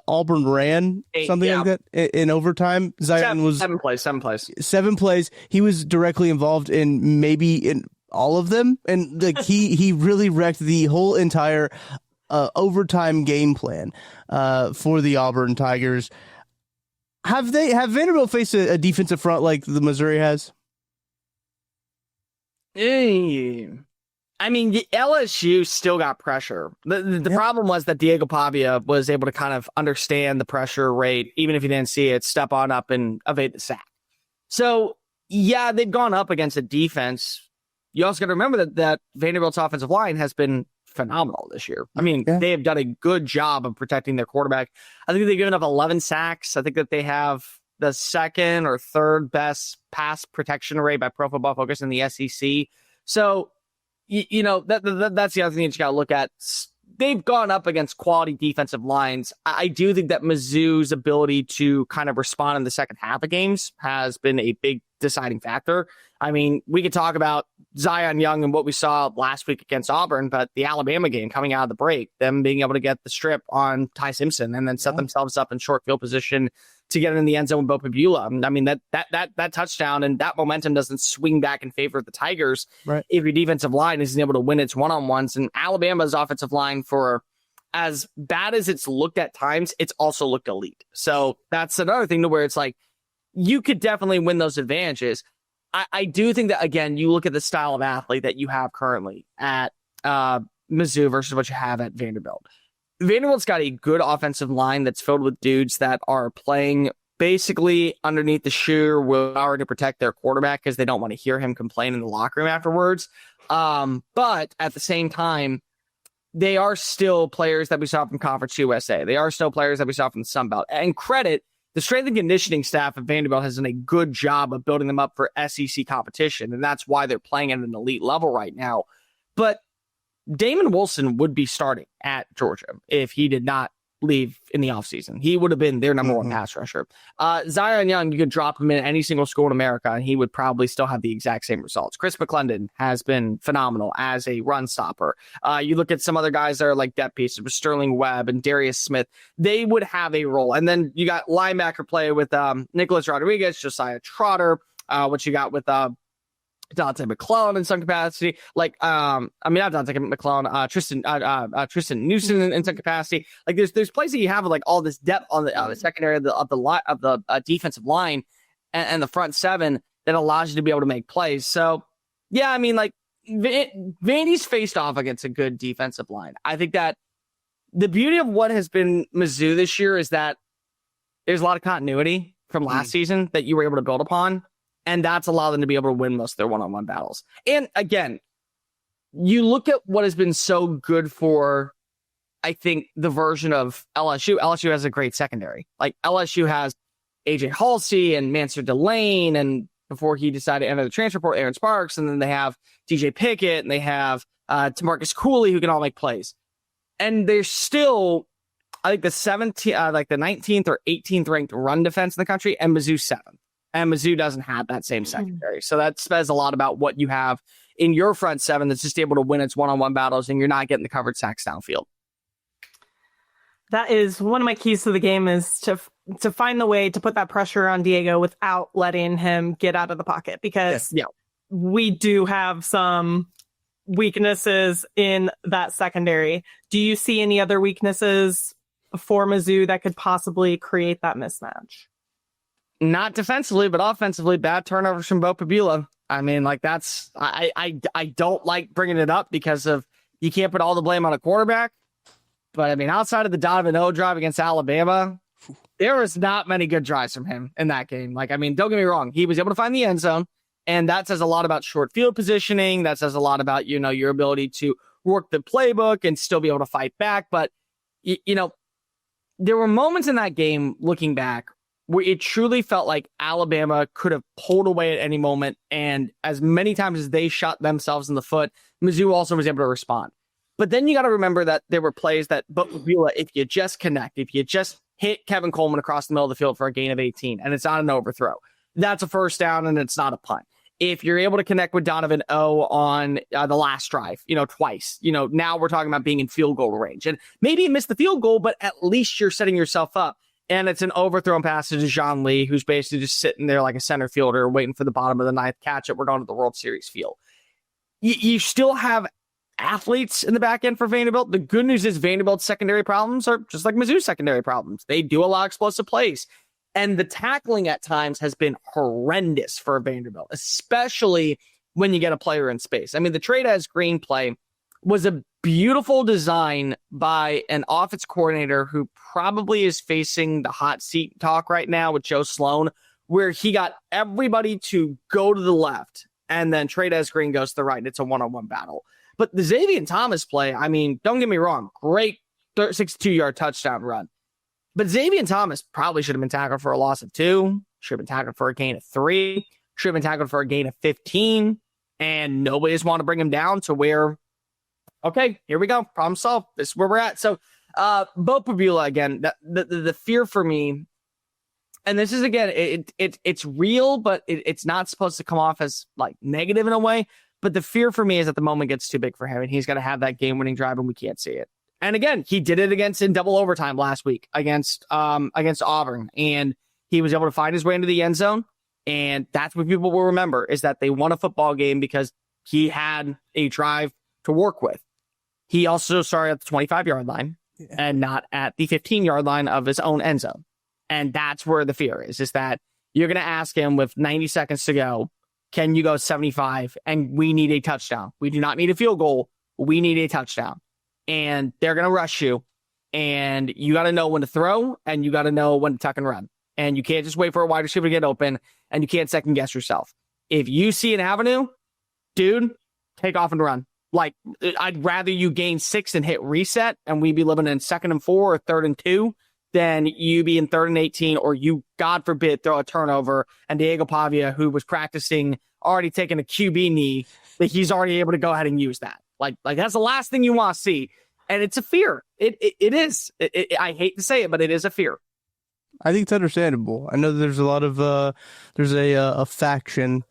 Auburn ran,
8,
something
yeah.
like that in overtime. Zion was
7 plays.
7 plays. He was directly involved in maybe in all of them, and he really wrecked the whole entire overtime game plan for the Auburn Tigers. Have Vanderbilt faced a defensive front like the Missouri has?
I mean, LSU still got pressure. The problem was that Diego Pavia was able to kind of understand the pressure rate, even if he didn't see it, step on up and evade the sack. So, yeah, they've gone up against a defense. You also got to remember that Vanderbilt's offensive line has been phenomenal this year. I mean, They have done a good job of protecting their quarterback. I think they've given up 11 sacks. I think that they have the second or third best pass protection rate by Pro Football Focus in the SEC. So, that's the other thing that you got to look at. they've gone up against quality defensive lines. I do think that Mizzou's ability to kind of respond in the second half of games has been a big deciding factor. I mean, we could talk about Zion Young and what we saw last week against Auburn, but the Alabama game coming out of the break, them being able to get the strip on Ty Simpson and then set themselves up in short field position to get in the end zone with Bo Pabula. I mean, that touchdown and that momentum doesn't swing back in favor of the Tigers if your defensive line isn't able to win its one-on-ones. And Alabama's offensive line, for as bad as it's looked at times, it's also looked elite. So that's another thing to where it's like, you could definitely win those advantages. I do think that, again, you look at the style of athlete that you have currently at Mizzou versus what you have at Vanderbilt. Vanderbilt's got a good offensive line that's filled with dudes that are playing basically underneath the sheer willpower to protect their quarterback because they don't want to hear him complain in the locker room afterwards. But at the same time, they are still players that we saw from Conference USA. They are still players that we saw from the Sun Belt. And credit, the strength and conditioning staff at Vanderbilt has done a good job of building them up for SEC competition, and that's why they're playing at an elite level right now. But Damon Wilson would be starting at Georgia if he did not leave in the offseason. He would have been their number one pass rusher. Zion Young, you could drop him in any single school in America, and he would probably still have the exact same results. Chris McClendon has been phenomenal as a run stopper. You look at some other guys that are like depth pieces with Sterling Webb and Darius Smith. They would have a role. And then you got linebacker play with Nicholas Rodriguez, Josiah Trotter, what you got with Dante McClellan in some capacity, not Dante McClellan, Tristan Newson in some capacity. Like there's places you have like all this depth on the secondary of the defensive line and the front seven that allows you to be able to make plays. So yeah, I mean, like Vandy's faced off against a good defensive line. I think that the beauty of what has been Mizzou this year is that there's a lot of continuity from last season that you were able to build upon. And that's allowed them to be able to win most of their one-on-one battles. And again, you look at what has been so good for, I think, the version of LSU. LSU has a great secondary. Like LSU has AJ Halsey and Mansur Delane, and before he decided to enter the transfer portal, Aaron Sparks, and then they have DJ Pickett, and they have Tamarcus Cooley, who can all make plays. And they're still, I think, the 19th or 18th ranked run defense in the country, and Mizzou 7th. And Mizzou doesn't have that same secondary. So that says a lot about what you have in your front seven that's just able to win its one-on-one battles, and you're not getting the covered sacks downfield.
That is one of my keys to the game, is to find the way to put that pressure on Diego without letting him get out of the pocket, because we do have some weaknesses in that secondary. Do you see any other weaknesses for Mizzou that could possibly create that mismatch?
Not defensively, but offensively, bad turnovers from Bo Pabula. I mean, like that's I don't like bringing it up because of you can't put all the blame on a quarterback. But I mean, outside of the Donovan O drive against Alabama, there was not many good drives from him in that game. Like, I mean, don't get me wrong, he was able to find the end zone, and that says a lot about short field positioning. That says a lot about, you know, your ability to work the playbook and still be able to fight back. But you know, there were moments in that game, looking back, where it truly felt like Alabama could have pulled away at any moment. And as many times as they shot themselves in the foot, Mizzou also was able to respond. But then you got to remember that there were plays that Butler, if you just connect, if you just hit Kevin Coleman across the middle of the field for a gain of 18, and it's not an overthrow, that's a first down and it's not a punt. If you're able to connect with Donovan O on the last drive, you know, twice, you know, now we're talking about being in field goal range. And maybe you missed the field goal, but at least you're setting yourself up. And it's an overthrown pass to John Lee, who's basically just sitting there like a center fielder waiting for the bottom of the ninth catch it. We're going to the World Series feel. You still have athletes in the back end for Vanderbilt. The good news is Vanderbilt's secondary problems are just like Mizzou's secondary problems. They do allow explosive plays. And the tackling at times has been horrendous for Vanderbilt, especially when you get a player in space. I mean, the trade as Green play was a beautiful design by an offense coordinator who probably is facing the hot seat talk right now with Joe Sloan, where he got everybody to go to the left and then Trey Green goes to the right. And it's a one-on-one battle. But the Xavier Thomas play, I mean, don't get me wrong, great 62-yard touchdown run. But Xavier Thomas probably should have been tackled for a loss of 2, should have been tackled for a gain of 3, should have been tackled for a gain of 15, and nobody just wanted to bring him down to where okay, here we go. Problem solved. This is where we're at. So, Bo Pabula, again, the fear for me, and this is, again, it's real, but it's not supposed to come off as like negative in a way. But the fear for me is that the moment gets too big for him and he's going to have that game-winning drive and we can't see it. And again, he did it in double overtime last week against Auburn, and he was able to find his way into the end zone. And that's what people will remember, is that they won a football game because he had a drive to work with. He also started at the 25-yard line and not at the 15-yard line of his own end zone. And that's where the fear is that you're going to ask him with 90 seconds to go, can you go 75? And we need a touchdown. We do not need a field goal. We need a touchdown. And they're going to rush you. And you got to know when to throw, and you got to know when to tuck and run. And you can't just wait for a wide receiver to get open, and you can't second guess yourself. If you see an avenue, dude, take off and run. Like, I'd rather you gain 6 and hit reset, and we be living in 2nd and 4 or 3rd and 2, than you be in 3rd and 18, or you, God forbid, throw a turnover, and Diego Pavia, who was practicing, already taking a QB knee, that he's already able to go ahead and use that. Like that's the last thing you want to see. And it's a fear. It is. I hate to say it, but it is a fear.
I think it's understandable. I know there's a lot of there's a faction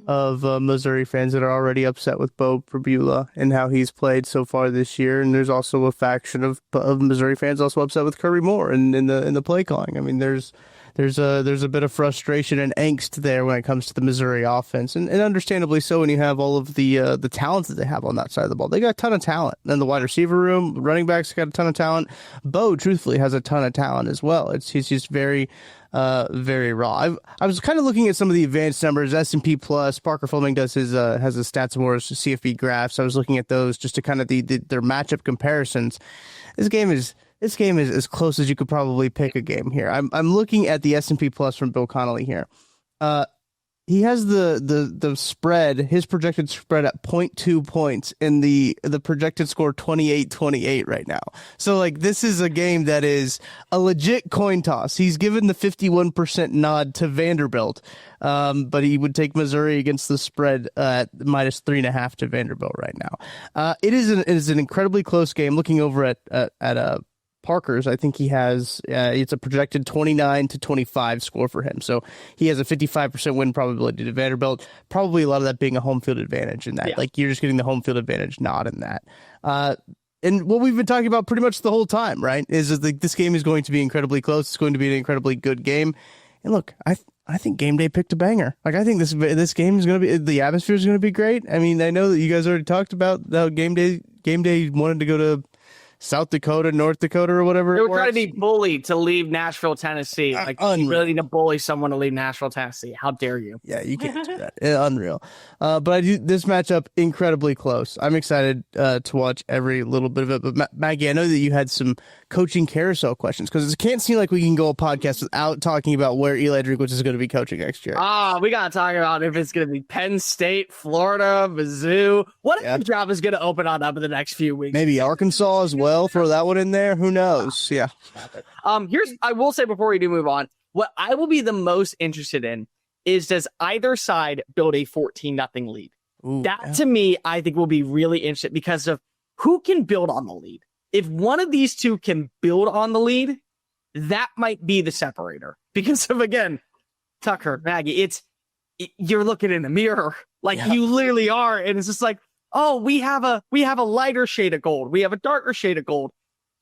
of Missouri fans that are already upset with Bo Pabula and how he's played so far this year, and there's also a faction of Missouri fans also upset with Kirby Moore and in the play calling. I mean, there's a bit of frustration and angst there when it comes to the Missouri offense, and understandably so when you have all of the talents that they have on that side of the ball. They got a ton of talent. And the wide receiver room, running backs got a ton of talent. Bo, truthfully, has a ton of talent as well. He's just very raw. I was kind of looking at some of the advanced numbers, S&P Plus. Parker Fleming does has his Stats and Wars CFB graphs. I was looking at those just to kind of their matchup comparisons. This game is as close as you could probably pick a game here. I'm looking at the S&P Plus from Bill Connolly here. He has the spread, his projected spread at 0.2 points, and the projected score 28-28 right now. So like this is a game that is a legit coin toss. He's given the 51% nod to Vanderbilt, but he would take Missouri against the spread at -3.5 to Vanderbilt right now. It is an incredibly close game. Looking over at Parker's, I think he has it's a projected 29-25 score for him. So he has a 55% win probability to Vanderbilt. Probably a lot of that being a home field advantage in that. Yeah. Like you're just getting the home field advantage nod in that. And what we've been talking about pretty much the whole time, right, is that this game is going to be incredibly close. It's going to be an incredibly good game. And look, I think Game Day picked a banger. Like I think this game is going to be, the atmosphere is going to be great. I mean, I know that you guys already talked about how Game Day wanted to go to South Dakota, North Dakota, or whatever.
They were trying to be bullied to leave Nashville, Tennessee. Like, you really need to bully someone to leave Nashville, Tennessee. How dare you?
Yeah, you can't do that. Unreal. But I do this matchup incredibly close. I'm excited to watch every little bit of it. But Maggie, I know that you had some coaching carousel questions because it can't seem like we can go a podcast without talking about where Eli Drinkwitz is going to be coaching next year.
We got to talk about if it's going to be Penn State, Florida, Mizzou. What if the job is going to open on up in the next few weeks?
Maybe Arkansas as well. Throw that one in there. Who knows? Yeah.
I will say before we do move on, what I will be the most interested in is, does either side build a 14-0 lead? To me, I think will be really interesting because of who can build on the lead. If one of these two can build on the lead, that might be the separator. Because of, again, Tucker, Maggie, you're looking in the mirror. You literally are. And it's just like, oh, we have a lighter shade of gold. We have a darker shade of gold.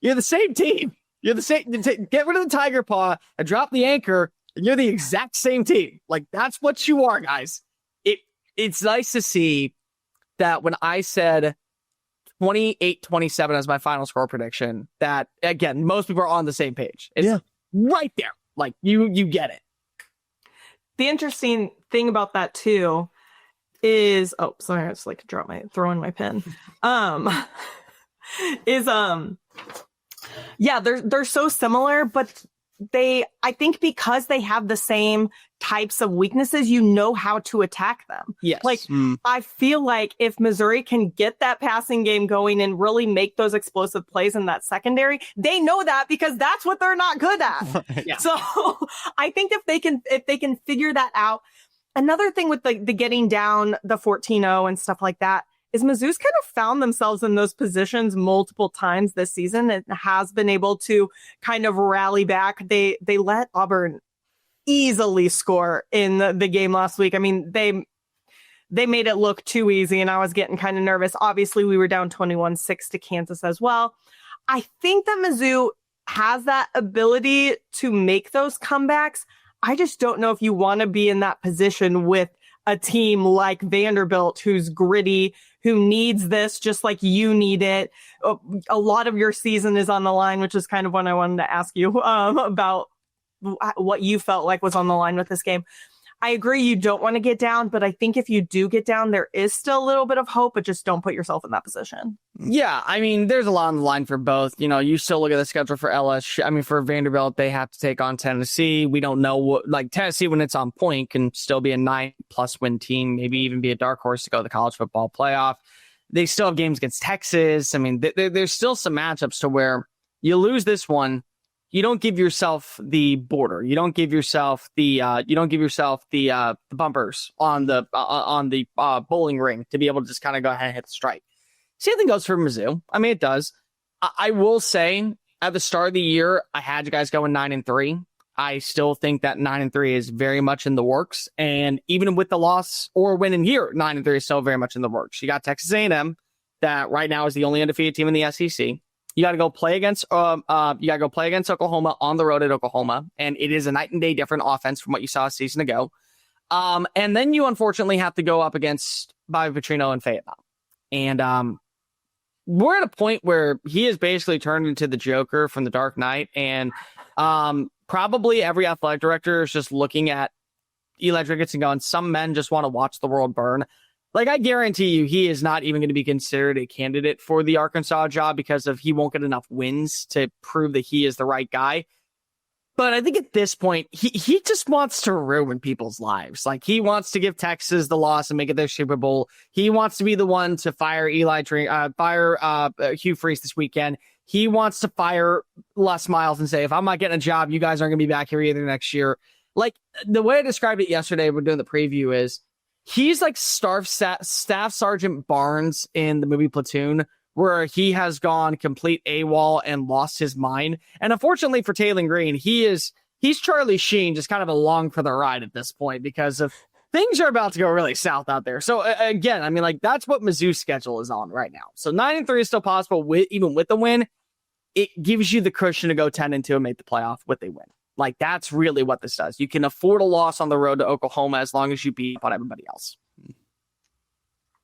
You're the same team. You're the same. Get rid of the tiger paw and drop the anchor, and you're the exact same team. Like, that's what you are, guys. It's nice to see that when I said 28-27 as my final score prediction, that, again, most people are on the same page. It's right there. Like, you get it.
The interesting thing about that, too, is, oh, sorry, I just like to throw in my pen. They're so similar, but I think because they have the same types of weaknesses, you know how to attack them.
Yes.
I feel like if Missouri can get that passing game going and really make those explosive plays in that secondary, they know that because that's what they're not good at. Yeah. So I think if they can figure that out. Another thing with the getting down the 14-0 and stuff like that, is Mizzou's kind of found themselves in those positions multiple times this season and has been able to kind of rally back. They let Auburn easily score in the game last week. I mean, they made it look too easy, and I was getting kind of nervous. Obviously, we were down 21-6 to Kansas as well. I think that Mizzou has that ability to make those comebacks. I just don't know if you want to be in that position with a team like Vanderbilt, who's gritty, who needs this just like you need it. A lot of your season is on the line, which is kind of what I wanted to ask you about what you felt like was on the line with this game. I agree you don't want to get down, but I think if you do get down, there is still a little bit of hope, but just don't put yourself in that position.
Yeah, I mean, there's a lot on the line for both. You know, you still look at the schedule for LSU. I mean, for Vanderbilt, they have to take on Tennessee. We don't know what, like, Tennessee, when it's on point, can still be a 9+ win team, maybe even be a dark horse to go to the college football playoff. They still have games against Texas. I mean, there's still some matchups to where you lose this one, you don't give yourself the border. You don't give yourself the bumpers on the bowling ring to be able to just kind of go ahead and hit the strike. Same thing goes for Mizzou. I mean, it does. I will say at the start of the year, I had you guys going 9-3. I still think that 9-3 is very much in the works. And even with the loss or winning here, 9-3 is still very much in the works. You got Texas A&M, that right now is the only undefeated team in the SEC. You got to go play against Oklahoma on the road at Oklahoma, and it is a night and day different offense from what you saw a season ago. And then you unfortunately have to go up against Bobby Petrino and Fayetteville. And we're at a point where he has basically turned into the Joker from The Dark Knight, and probably every athletic director is just looking at Eli Drinkwitz and going, some men just want to watch the world burn. Like, I guarantee you, he is not even going to be considered a candidate for the Arkansas job because he won't get enough wins to prove that he is the right guy. But I think at this point, he just wants to ruin people's lives. Like, he wants to give Texas the loss and make it their Super Bowl. He wants to be the one to fire Hugh Freeze this weekend. He wants to fire Les Miles and say, if I'm not getting a job, you guys aren't going to be back here either next year. Like, the way I described it yesterday, we're doing the preview, is he's like Staff Sergeant Barnes in the movie Platoon, where he has gone complete AWOL and lost his mind. And unfortunately for Taylor Green, he's Charlie Sheen, just kind of along for the ride at this point because of things are about to go really south out there. So again, I mean, like, that's what Mizzou's schedule is on right now. So 9-3 is still possible even with the win. It gives you the cushion to go 10-2 and make the playoff with a win. Like, that's really what this does. You can afford a loss on the road to Oklahoma as long as you beat on everybody else.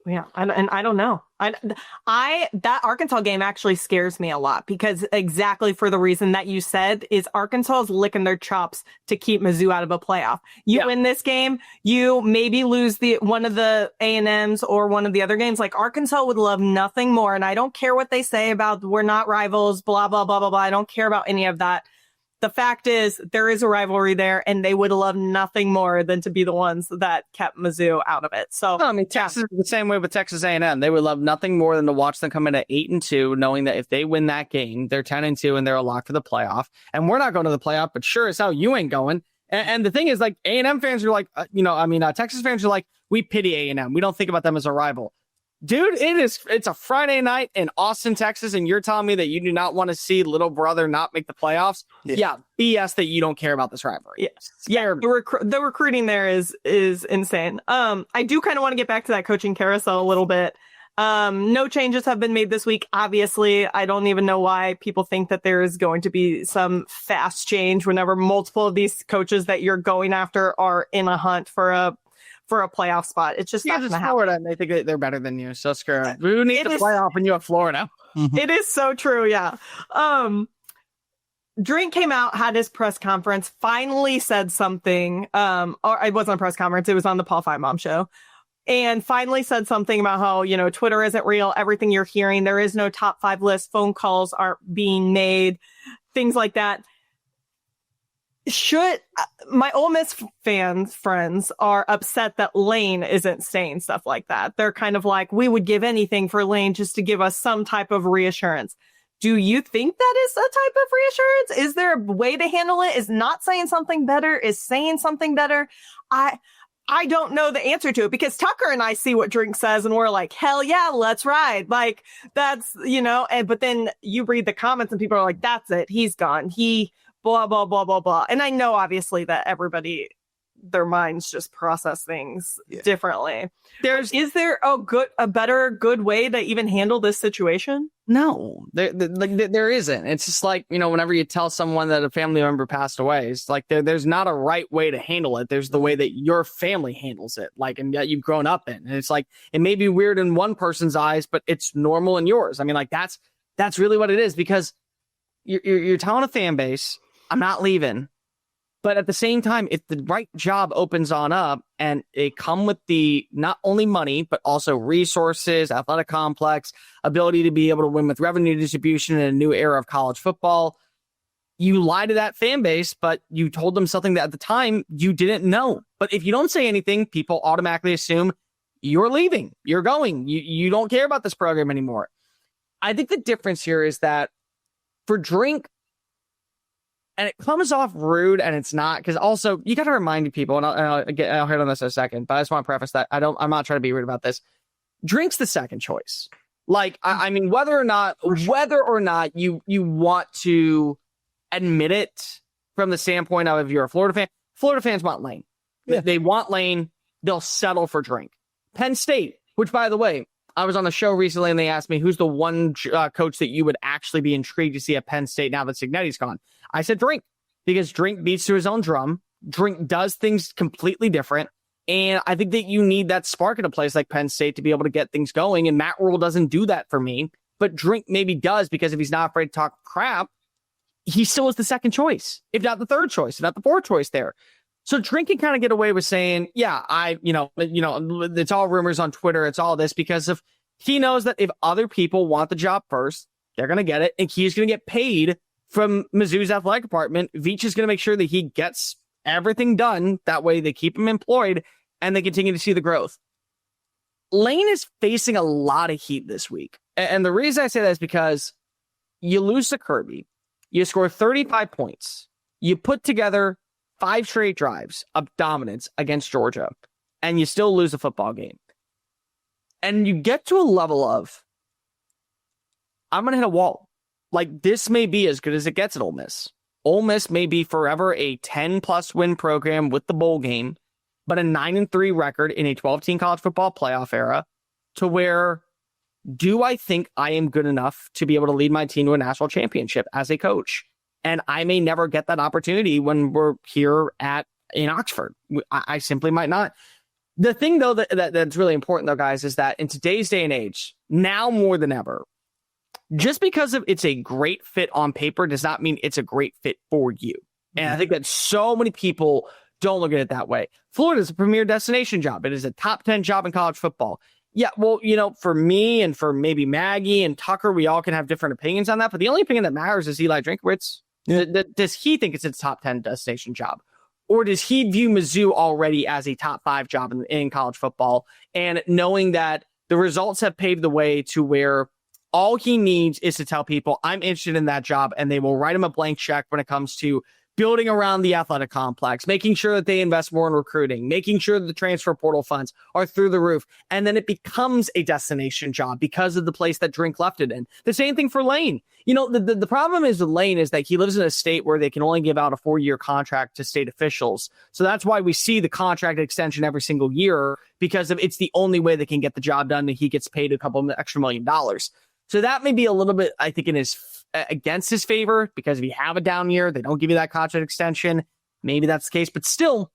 Yeah, and I don't know. That Arkansas game actually scares me a lot because exactly for the reason that you said is Arkansas is licking their chops to keep Mizzou out of a playoff. You win this game, you maybe lose one of the A&Ms or one of the other games. Like, Arkansas would love nothing more, and I don't care what they say about we're not rivals, blah, blah, blah, blah, blah. I don't care about any of that. The fact is, there is a rivalry there, and they would love nothing more than to be the ones that kept Mizzou out of it. So,
I mean, Texas is the same way with Texas A&M. They would love nothing more than to watch them come in at 8-2, knowing that if they win that game, they're 10-2 and they're a lock for the playoff. And we're not going to the playoff, but sure as hell you ain't going. And the thing is, like, A&M fans are like, Texas fans are like, we pity A&M. We don't think about them as a rival. Dude, it's a Friday night in Austin, Texas, and you're telling me that you do not want to see little brother not make the playoffs? Yeah, BS that you don't care about this rivalry.
Yeah, the recruiting there is insane. I do kind of want to get back to that coaching carousel a little bit. No changes have been made this week. Obviously, I don't even know why people think that there is going to be some fast change whenever multiple of these coaches that you're going after are in a hunt for a playoff spot. It's just not going to happen.
Florida, and they think they're better than you. So screw it. Who needs the playoff when you have Florida?
It is so true. Yeah. Drink came out, had his press conference, finally said something. Or it wasn't a press conference. It was on the Paul Feinbaum show. And finally said something about how, Twitter isn't real. Everything you're hearing, there is no top 5 list. Phone calls aren't being made. Things like that. My Ole Miss friends are upset that Lane isn't saying stuff like that. They're kind of like, we would give anything for Lane just to give us some type of reassurance. Do you think that is a type of reassurance? Is there a way to handle it? Is not saying something better? Is saying something better? I don't know the answer to it because Tucker and I see what Drink says and we're like, hell yeah, let's ride. Like that's, but then you read the comments and people are like, that's it. He's gone. He blah, blah, blah, blah, blah. And I know obviously that everybody, their minds just process things differently. Is there a better good way to even handle this situation?
No, there isn't. It's just like, whenever you tell someone that a family member passed away, it's like there's not a right way to handle it. There's the way that your family handles it, like, and that you've grown up in. And it's like, it may be weird in one person's eyes, but it's normal in yours. I mean, like, that's really what it is, because you're telling a fan base, I'm not leaving. But at the same time, if the right job opens on up and it come with the not only money, but also resources, athletic complex, ability to be able to win with revenue distribution in a new era of college football, you lie to that fan base, but you told them something that at the time you didn't know. But if you don't say anything, people automatically assume you're leaving, you're going, you don't care about this program anymore. I think the difference here is that for Drink, and it comes off rude, and it's not, because also you got to remind people, and I'll hit on this in a second, but I just want to preface that I'm not trying to be rude about this. Drink's the second choice. Like, I mean, whether or not you want to admit it from the standpoint of if you're a Florida fan, Florida fans want Lane. Yeah. They want Lane. They'll settle for Drink. Penn State, which, by the way, I was on the show recently and they asked me, who's the one coach that you would actually be intrigued to see at Penn State now that Cignetti's gone? I said Drink, because Drink beats to his own drum. Drink does things completely different. And I think that you need that spark in a place like Penn State to be able to get things going. And Matt Rule doesn't do that for me. But Drink maybe does, because if he's not afraid to talk crap, he still is the second choice, if not the third choice, if not the fourth choice there. So Drink can kind of get away with saying, yeah, it's all rumors on Twitter. It's all this, because if he knows that if other people want the job first, they're going to get it. And he's going to get paid from Mizzou's athletic department. Veach is going to make sure that he gets everything done. That way they keep him employed and they continue to see the growth. Lane is facing a lot of heat this week. And the reason I say that is because you lose to Kirby. You score 35 points. You put together 5 straight drives of dominance against Georgia, and you still lose a football game. And you get to a level of, I'm going to hit a wall. Like, this may be as good as it gets at Ole Miss. Ole Miss may be forever a 10-plus win program with the bowl game, but a 9-3 record in a 12-team college football playoff era, to where, do I think I am good enough to be able to lead my team to a national championship as a coach? And I may never get that opportunity when we're here in Oxford. I simply might not. The thing, though, that's really important, though, guys, is that in today's day and age, now more than ever, just because it's a great fit on paper does not mean it's a great fit for you. And I think that so many people don't look at it that way. Florida is a premier destination job. It is a top 10 job in college football. Yeah, well, for me and for maybe Maggie and Tucker, we all can have different opinions on that. But the only opinion that matters is Eli Drinkwitz. Yeah. Does he think it's a top 10 destination job? Or does he view Mizzou already as a top 5 job in college football? And knowing that the results have paved the way to where all he needs is to tell people, I'm interested in that job, and they will write him a blank check when it comes to building around the athletic complex, making sure that they invest more in recruiting, making sure that the transfer portal funds are through the roof. And then it becomes a destination job because of the place that Drink left it in. The same thing for Lane. The problem is with Lane is that he lives in a state where they can only give out a 4-year contract to state officials. So that's why we see the contract extension every single year, because it's the only way they can get the job done, and he gets paid a couple extra $1 million. So that may be a little bit, I think, against his favor, because if you have a down year, they don't give you that contract extension. Maybe that's the case, but still,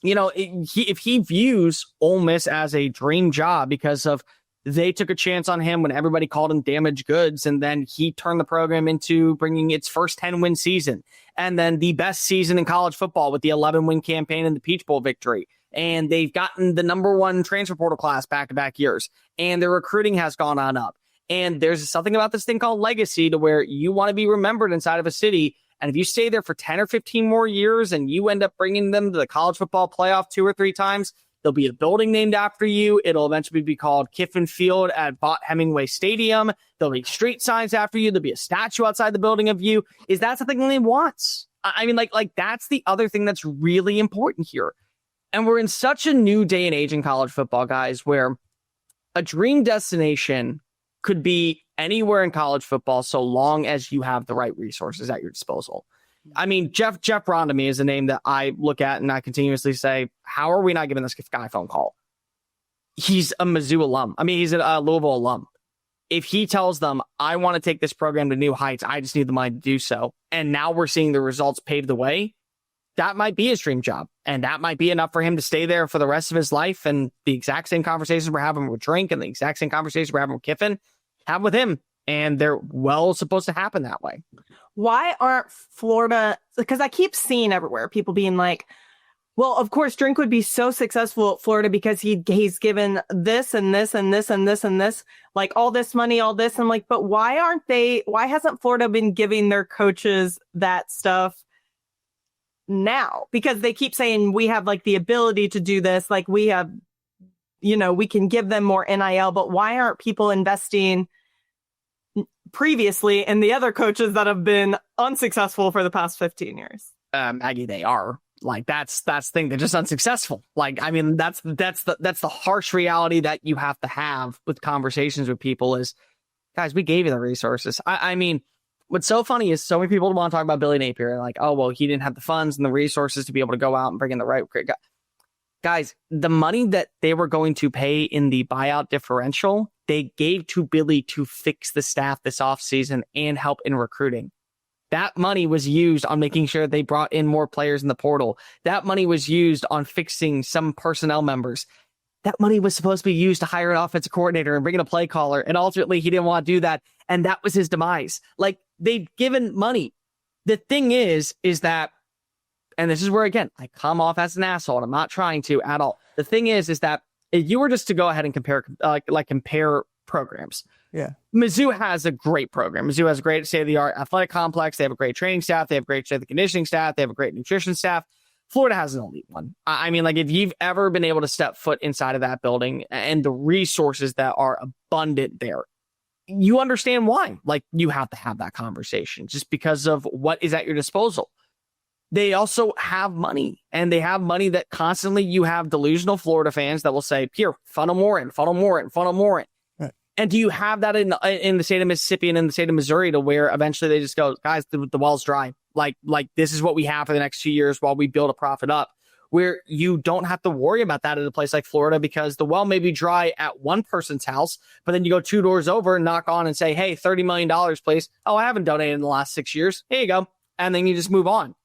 if he views Ole Miss as a dream job because of they took a chance on him when everybody called him damaged goods, and then he turned the program into bringing its first 10-win season, and then the best season in college football with the 11-win campaign and the Peach Bowl victory. And they've gotten the number 1 transfer portal class back-to-back years, and their recruiting has gone on up. And there's something about this thing called legacy, to where you want to be remembered inside of a city. And if you stay there for 10 or 15 more years and you end up bringing them to the college football playoff 2 or 3 times, there'll be a building named after you. It'll eventually be called Kiffin Field at Vaught Hemingway Stadium. There'll be street signs after you. There'll be a statue outside the building of you. Is that something they want? I mean, like that's the other thing that's really important here. And we're in such a new day and age in college football, guys, where a dream destination could be anywhere in college football so long as you have the right resources at your disposal. I mean, Jeff Braun to me is a name that I look at and I continuously say, how are we not giving this guy a phone call? He's a Mizzou alum. I mean, he's a Louisville alum. If he tells them, I want to take this program to new heights, I just need the money to do so. And now we're seeing the results pave the way. That might be his dream job. And that might be enough for him to stay there for the rest of his life. And the exact same conversations we're having with Drink and the exact same conversations we're having with Kiffin, have with him. And they're well supposed to happen that way.
Why aren't Florida? Because I keep seeing everywhere people being like, well, of course, Drink would be so successful at Florida because he's given this and this and this and this and this, like all this money, all this. I'm like, but why hasn't Florida been giving their coaches that stuff now? Because they keep saying we have like the ability to do this. Like we have, we can give them more NIL, but why aren't people investing previously in the other coaches that have been unsuccessful for the past 15 years?
Maggie, they are. Like that's the thing. They're just unsuccessful. Like, I mean, that's the harsh reality that you have to have with conversations with people is, guys, we gave you the resources. I mean, what's so funny is so many people want to talk about Billy Napier. Like, oh, well, he didn't have the funds and the resources to be able to go out and bring in the right guy. Guys, the money that they were going to pay in the buyout differential, they gave to Billy to fix the staff this offseason and help in recruiting. That money was used on making sure they brought in more players in the portal. That money was used on fixing some personnel members. That money was supposed to be used to hire an offensive coordinator and bring in a play caller. And ultimately, he didn't want to do that. And that was his demise. Like, they've given money. The thing is that, and this is where, again, I come off as an asshole, and I'm not trying to at all. The thing is that if you were just to go ahead and compare programs.
Yeah.
Mizzou has a great program. Mizzou has a great state-of-the-art athletic complex. They have a great training staff. They have a great strength and conditioning staff. They have a great nutrition staff. Florida has an elite one. I mean, like, if you've ever been able to step foot inside of that building and the resources that are abundant there, you understand why. Like, you have to have that conversation just because of what is at your disposal. They also have money, and they have money that constantly you have delusional Florida fans that will say, here, funnel more in, funnel more in, funnel more in. And do you have that in the state of Mississippi and in the state of Missouri to where eventually they just go, guys, the well's dry. Like this is what we have for the next 2 years while we build a profit up, where you don't have to worry about that in a place like Florida because the well may be dry at one person's house, but then you go 2 doors over and knock on and say, hey, $30 million, please. Oh, I haven't donated in the last 6 years. Here you go. And then you just move on.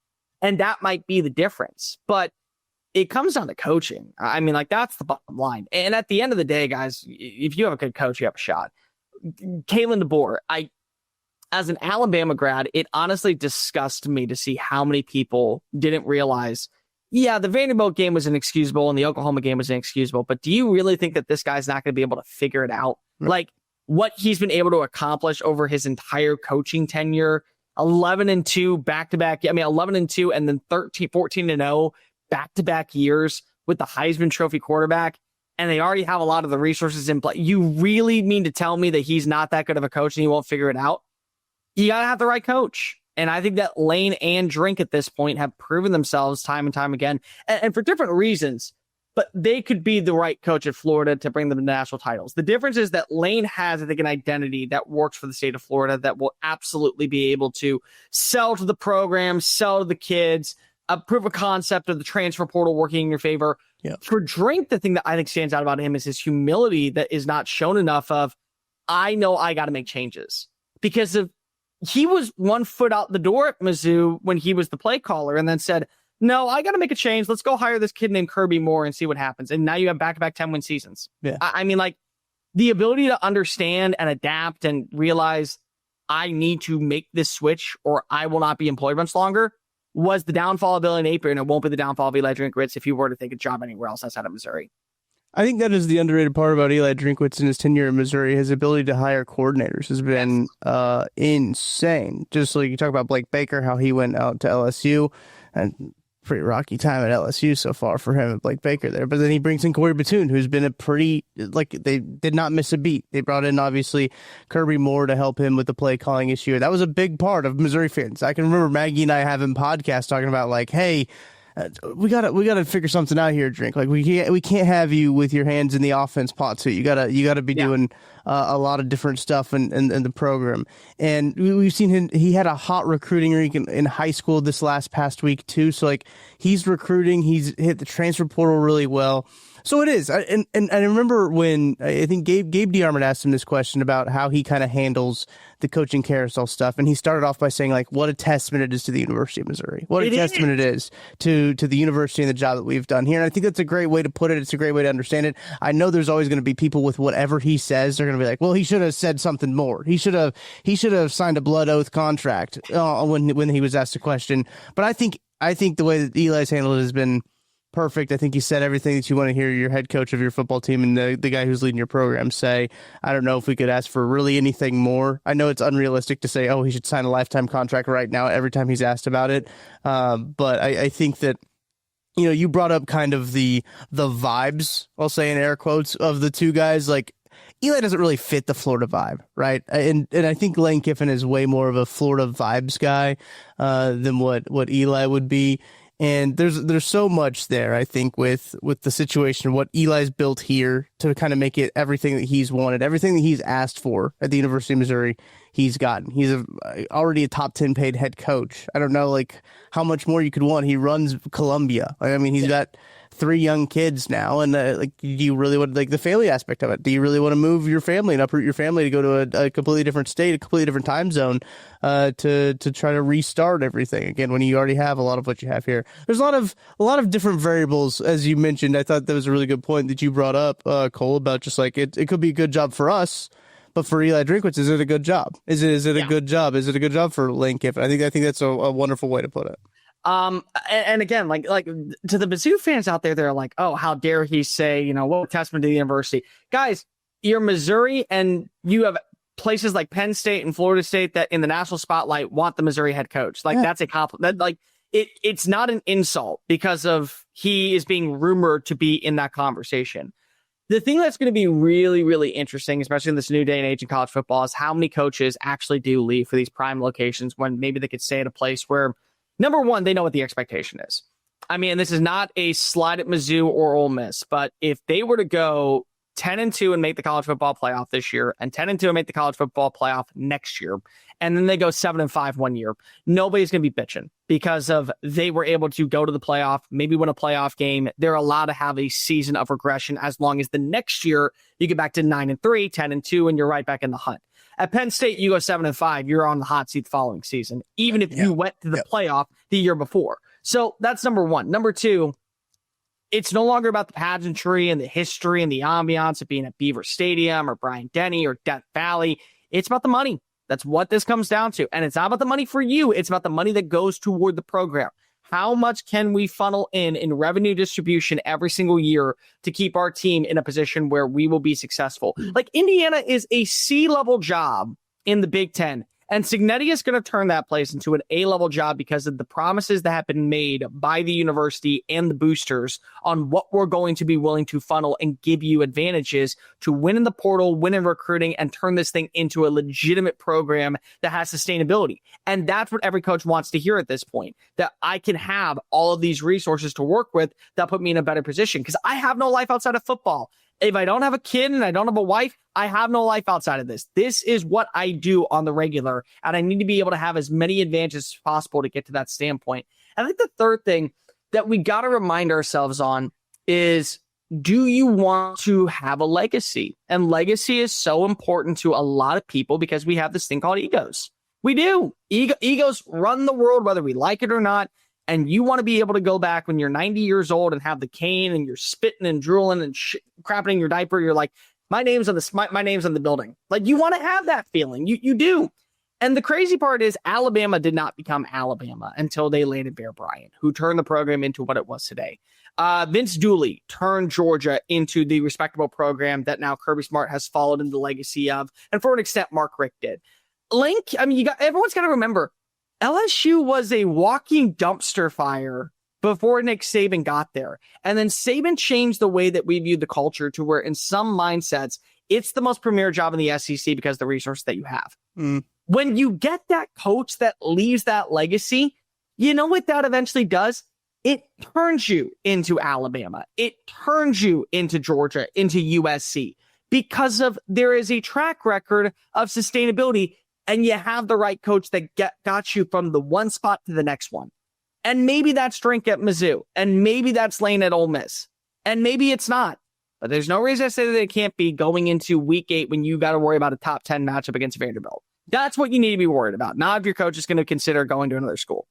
And that might be the difference. But it comes down to coaching. I mean, like, that's the bottom line. And at the end of the day, guys, if you have a good coach, you have a shot. Kalen DeBoer, as an Alabama grad, it honestly disgusts me to see how many people didn't realize, yeah, the Vanderbilt game was inexcusable and the Oklahoma game was inexcusable, but do you really think that this guy's not going to be able to figure it out? Mm-hmm. Like, what he's been able to accomplish over his entire coaching tenure, 11-2 back-to-back, 11-2 and then 14-0 back-to-back years with the Heisman Trophy quarterback, and they already have a lot of the resources in play. You really mean to tell me that he's not that good of a coach and he won't figure it out? You got to have the right coach. And I think that Lane and Drink at this point have proven themselves time and time again, and for different reasons, but they could be the right coach at Florida to bring them to national titles. The difference is that Lane has, I think, an identity that works for the state of Florida that will absolutely be able to sell to the program, sell to the kids, a proof of concept of the transfer portal working in your favor.
Yeah.
For Drink, the thing that I think stands out about him is his humility that is not shown enough of, I know I got to make changes. Because he was 1 foot out the door at Mizzou when he was the play caller and then said, no, I got to make a change. Let's go hire this kid named Kirby Moore and see what happens. And now you have back-to-back 10-win seasons.
Yeah.
I mean, like, the ability to understand and adapt and realize I need to make this switch or I will not be employed much longer was the downfall of Billy Napier, and it won't be the downfall of Eli Drinkwitz if you were to take a job anywhere else outside of Missouri.
I think that is the underrated part about Eli Drinkwitz in his tenure in Missouri. His ability to hire coordinators has been insane. Just like you talk about Blake Baker, how he went out to LSU, and pretty rocky time at LSU so far for him and Blake Baker there. But then he brings in Corey Batoon, who's been a pretty, like, they did not miss a beat. They brought in, obviously, Kirby Moore to help him with the play calling issue. That was a big part of Missouri fans. I can remember Maggie and I having podcasts talking about, like, hey, we gotta figure something out here, Drink. Like we can't have you with your hands in the offense pot too. You gotta be doing a lot of different stuff in the program. And we've seen him. He had a hot recruiting week in high school this past week too. So like he's recruiting. He's hit the transfer portal really well. So it is. And I remember when I think Gabe DeArmond asked him this question about how he kind of handles the coaching carousel stuff. And he started off by saying, like, what a testament it is to the University of Missouri. What a testament it is to the university and the job that we've done here. And I think that's a great way to put it. It's a great way to understand it. I know there's always going to be people with whatever he says. They're going to be like, well, he should have said something more. He should have signed a blood oath contract when he was asked a question. But I think the way that Eli's handled it has been perfect. I think he said everything that you want to hear your head coach of your football team and the guy who's leading your program say. I don't know if we could ask for really anything more. I know it's unrealistic to say, oh, he should sign a lifetime contract right now every time he's asked about it. But I think that, you know, you brought up kind of the vibes, I'll say in air quotes, of the two guys. Like, Eli doesn't really fit the Florida vibe, right? And I think Lane Kiffin is way more of a Florida vibes guy than what Eli would be. And there's so much there, I think, with the situation, what Eli's built here to kind of make it everything that he's wanted, everything that he's asked for at the University of Missouri, he's gotten. He's already a top 10 paid head coach. I don't know, like, how much more you could want. He runs Columbia. I mean, he's got 3 young kids now, and like, do you really want, like, the family aspect of it? Do you really want to move your family and uproot your family to go to a completely different state, a completely different time zone, to try to restart everything again when you already have a lot of what you have here? There's a lot of different variables, as you mentioned. I thought that was a really good point that you brought up, Cole, about just like it could be a good job for us. But for Eli Drinkwitz, is it a good job? Is it a good job? Is it a good job for Lane Kiffin? I think that's a wonderful way to put it.
And again, like to the Mizzou fans out there, they're like, oh, how dare he say, you know, what a testament to the university. Guys, you're Missouri and you have places like Penn State and Florida State that in the national spotlight want the Missouri head coach. Like, that's a compliment. Like, it's not an insult because of he is being rumored to be in that conversation. The thing that's going to be really, really interesting, especially in this new day and age in college football, is how many coaches actually do leave for these prime locations when maybe they could stay at a place where, number one, they know what the expectation is. I mean, this is not a slide at Mizzou or Ole Miss, but if they were to go 10-2 and make the college football playoff this year, and 10-2 and make the college football playoff next year, and then they go 7-5 one year, nobody's going to be bitching because of they were able to go to the playoff, maybe win a playoff game. They're allowed to have a season of regression as long as the next year you get back to 9-3, 10-2, and you're right back in the hunt. At Penn State, you go 7-5, you're on the hot seat the following season, even if you went to the playoff the year before. So that's number one. Number two, it's no longer about the pageantry and the history and the ambiance of being at Beaver Stadium or Bryant-Denny or Death Valley. It's about the money. That's what this comes down to. And it's not about the money for you. It's about the money that goes toward the program. How much can we funnel in revenue distribution every single year to keep our team in a position where we will be successful? Like, Indiana is a C-level job in the Big Ten, and Cignetti is going to turn that place into an A-level job because of the promises that have been made by the university and the boosters on what we're going to be willing to funnel and give you advantages to win in the portal, win in recruiting, and turn this thing into a legitimate program that has sustainability. And that's what every coach wants to hear at this point, that I can have all of these resources to work with that put me in a better position because I have no life outside of football. If I don't have a kid and I don't have a wife, I have no life outside of this. This is what I do on the regular, and I need to be able to have as many advantages as possible to get to that standpoint. And I think the third thing that we got to remind ourselves on is, do you want to have a legacy? And legacy is so important to a lot of people because we have this thing called egos. We do. Egos run the world, whether we like it or not. And you want to be able to go back when you're 90 years old and have the cane and you're spitting and drooling and crapping in your diaper. You're like, my name's on the building. Like, you want to have that feeling. You do. And the crazy part is Alabama did not become Alabama until they landed Bear Bryant, who turned the program into what it was today. Vince Dooley turned Georgia into the respectable program that now Kirby Smart has followed in the legacy of, and for an extent, Mark Richt did. Link, I mean, everyone's got to remember, LSU was a walking dumpster fire before Nick Saban got there. And then Saban changed the way that we view the culture to where in some mindsets, it's the most premier job in the SEC because of the resources that you have. When you get that coach that leaves that legacy, you know what that eventually does? it turns you into Alabama. It turns you into Georgia, into USC, because of there is a track record of sustainability, and you have the right coach that got you from the one spot to the next one. And maybe that's Drink at Mizzou, and maybe that's Lane at Ole Miss, and maybe it's not. But there's no reason to say that it can't be going into week 8 when you got to worry about a top 10 matchup against Vanderbilt. That's what you need to be worried about. Not if your coach is going to consider going to another school.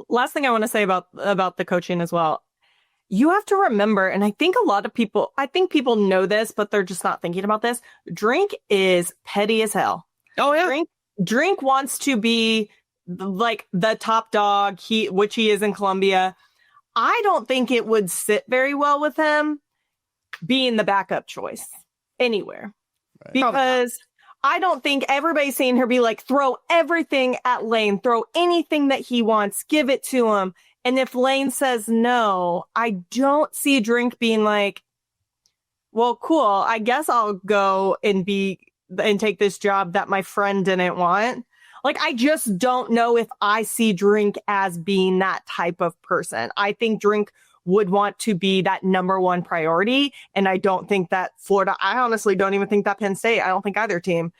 Last thing I want to say about the coaching as well. You have to remember, and I think people know this, but they're just not thinking about this. Drink is petty as hell.
Oh, yeah.
Drink wants to be like the top dog, which he is in Columbia. I don't think it would sit very well with him being the backup choice anywhere. Right. Because I don't think everybody's seeing her be like, throw everything at Lane, throw anything that he wants, give it to him. And if Lane says no, I don't see Drink being like, well, cool, I guess I'll go and take this job that my friend didn't want. Like, I just don't know if I see Drink as being that type of person. I think Drink would want to be that number one priority. And I don't think that Florida, I honestly don't even think that Penn State, I don't think either team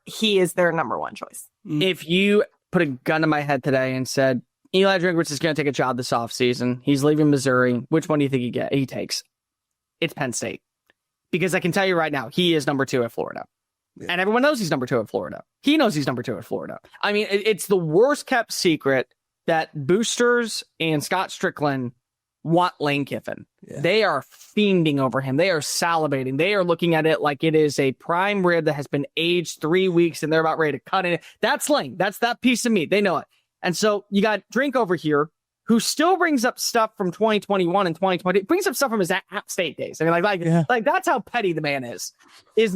he is their number one choice.
If you put a gun to my head today and said, Eli Drinkwitz is going to take a job this offseason, he's leaving Missouri, which one do you think he takes? It's Penn State. Because I can tell you right now, he is number 2 at Florida. Yeah. And everyone knows he's number 2 at Florida. He knows he's number 2 at Florida. I mean, it's the worst kept secret that boosters and Scott Strickland want Lane Kiffin. Yeah. They are fiending over him. They are salivating. They are looking at it like it is a prime rib that has been aged 3 weeks and they're about ready to cut it. That's Lane. That's that piece of meat. They know it. And so you got Drink over here, who still brings up stuff from 2021 and 2020, brings up stuff from his App State days. I mean, like that's how petty the man is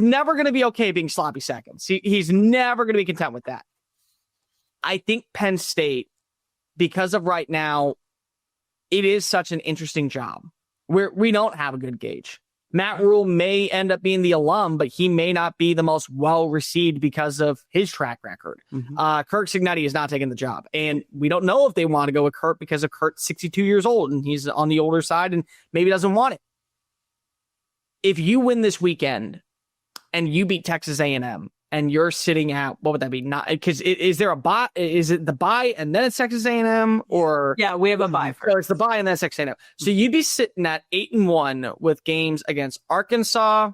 never going to be okay being sloppy seconds. He's never going to be content with that. I think Penn State, because of right now, it is such an interesting job where we don't have a good gauge. Matt Rule may end up being the alum, but he may not be the most well-received because of his track record. Mm-hmm. Kirk Cignetti is not taking the job. And we don't know if they want to go with Kirk because of Kirk's 62 years old and he's on the older side and maybe doesn't want it. If you win this weekend and you beat Texas A&M and you're sitting at, what would that be? Not because is there a bye? Is it the bye and then it's Texas A&M or?
Yeah, we have a bye first.
So it's the bye and then it's Texas A&M. So you'd be sitting at 8-1 with games against Arkansas,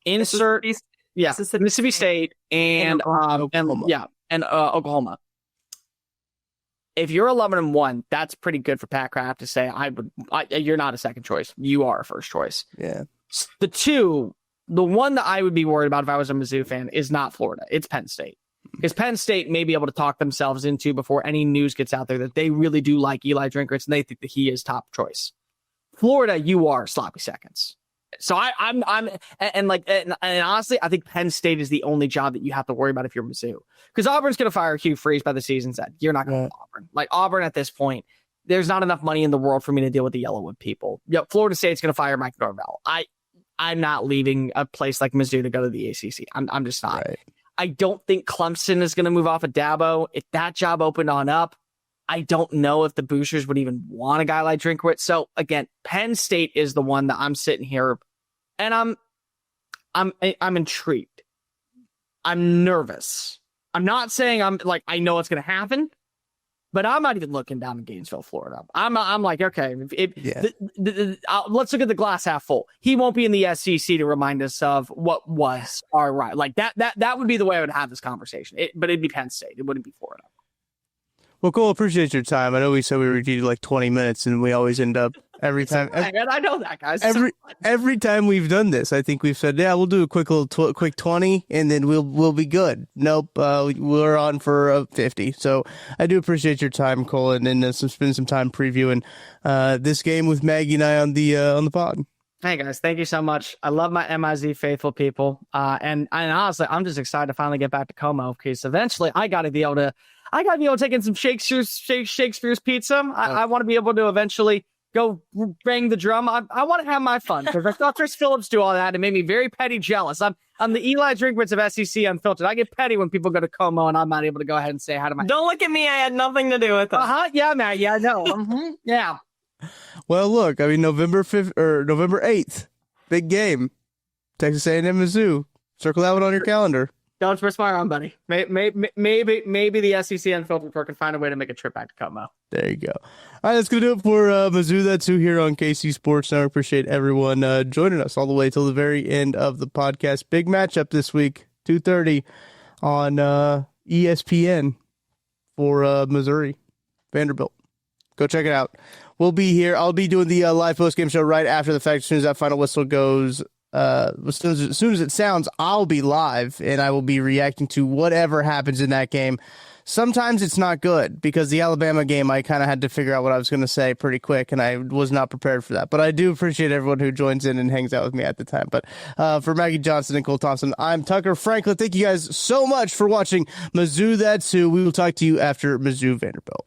Mississippi State and Oklahoma. If you're 11-1, that's pretty good for Pat Kraft to say, you're not a second choice. You are a first choice.
Yeah.
The one that I would be worried about if I was a Mizzou fan is not Florida. It's Penn State. Because Penn State may be able to talk themselves into before any news gets out there that they really do like Eli Drinkwitz and they think that he is top choice. Florida, you are sloppy seconds. So I'm honestly, I think Penn State is the only job that you have to worry about if you're Mizzou. Because Auburn's going to fire Hugh Freeze by the season's end. You're not going to Auburn. Like Auburn at this point, there's not enough money in the world for me to deal with the Yellowwood people. Yep, Florida State's going to fire Mike Norvell. I'm not leaving a place like Mizzou to go to the ACC. I'm just not. Right. I don't think Clemson is going to move off of Dabo. If that job opened on up, I don't know if the boosters would even want a guy like Drinkwitz. So again, Penn State is the one that I'm sitting here, and I'm intrigued. I'm nervous. I'm not saying I know what's going to happen. But I'm not even looking down in Gainesville, Florida. I'm like, okay, let's look at the glass half full. He won't be in the SEC to remind us of what was our right. Like that would be the way I would have this conversation. But it'd be Penn State. It wouldn't be Florida.
Well, Cole, appreciate your time. I know we said we would do like 20 minutes, and we always end up every time.
I know that, guys.
Every time we've done this, I think we've said, yeah, we'll do a quick 20, and then we'll be good. Nope, we're on for 50. So I do appreciate your time, Cole, and spend some time previewing this game with Maggie and I on the pod.
Hey guys, thank you so much. I love my MIZ faithful people, and honestly, I'm just excited to finally get back to Como because eventually I got to be able to take in some Shakespeare's pizza. I want to be able to eventually go bang the drum. I want to have my fun because I thought Chris Phillips do all that and made me very petty jealous. I'm I'm the Eli Drinkwitz of SEC Unfiltered. I get petty when people go to Como and I'm not able to go ahead and say hi to my.
Don't look at me. I had nothing to do with it.
Yeah, Matt. Yeah, no. Yeah.
Well, look, I mean, November 5th or November 8th, big game. Texas A&M Mizzou. Circle that one on your calendar.
Don't twist my arm, buddy. Maybe the SEC Unfiltered Tour can find a way to make a trip back to Como.
There you go. All right, that's going to do it for Mizzou. That's who here on KC Sports Network. Appreciate everyone joining us all the way till the very end of the podcast. Big matchup this week, 2:30 on ESPN for Missouri, Vanderbilt. Go check it out. We'll be here. I'll be doing the live post-game show right after the fact. As soon as that final whistle goes, as soon as it sounds, I'll be live, and I will be reacting to whatever happens in that game. Sometimes it's not good because the Alabama game, I kind of had to figure out what I was going to say pretty quick, and I was not prepared for that. But I do appreciate everyone who joins in and hangs out with me at the time. But for Maggie Johnson and Cole Thompson, I'm Tucker Franklin. Thank you guys so much for watching Mizzou That's Who. We will talk to you after Mizzou Vanderbilt.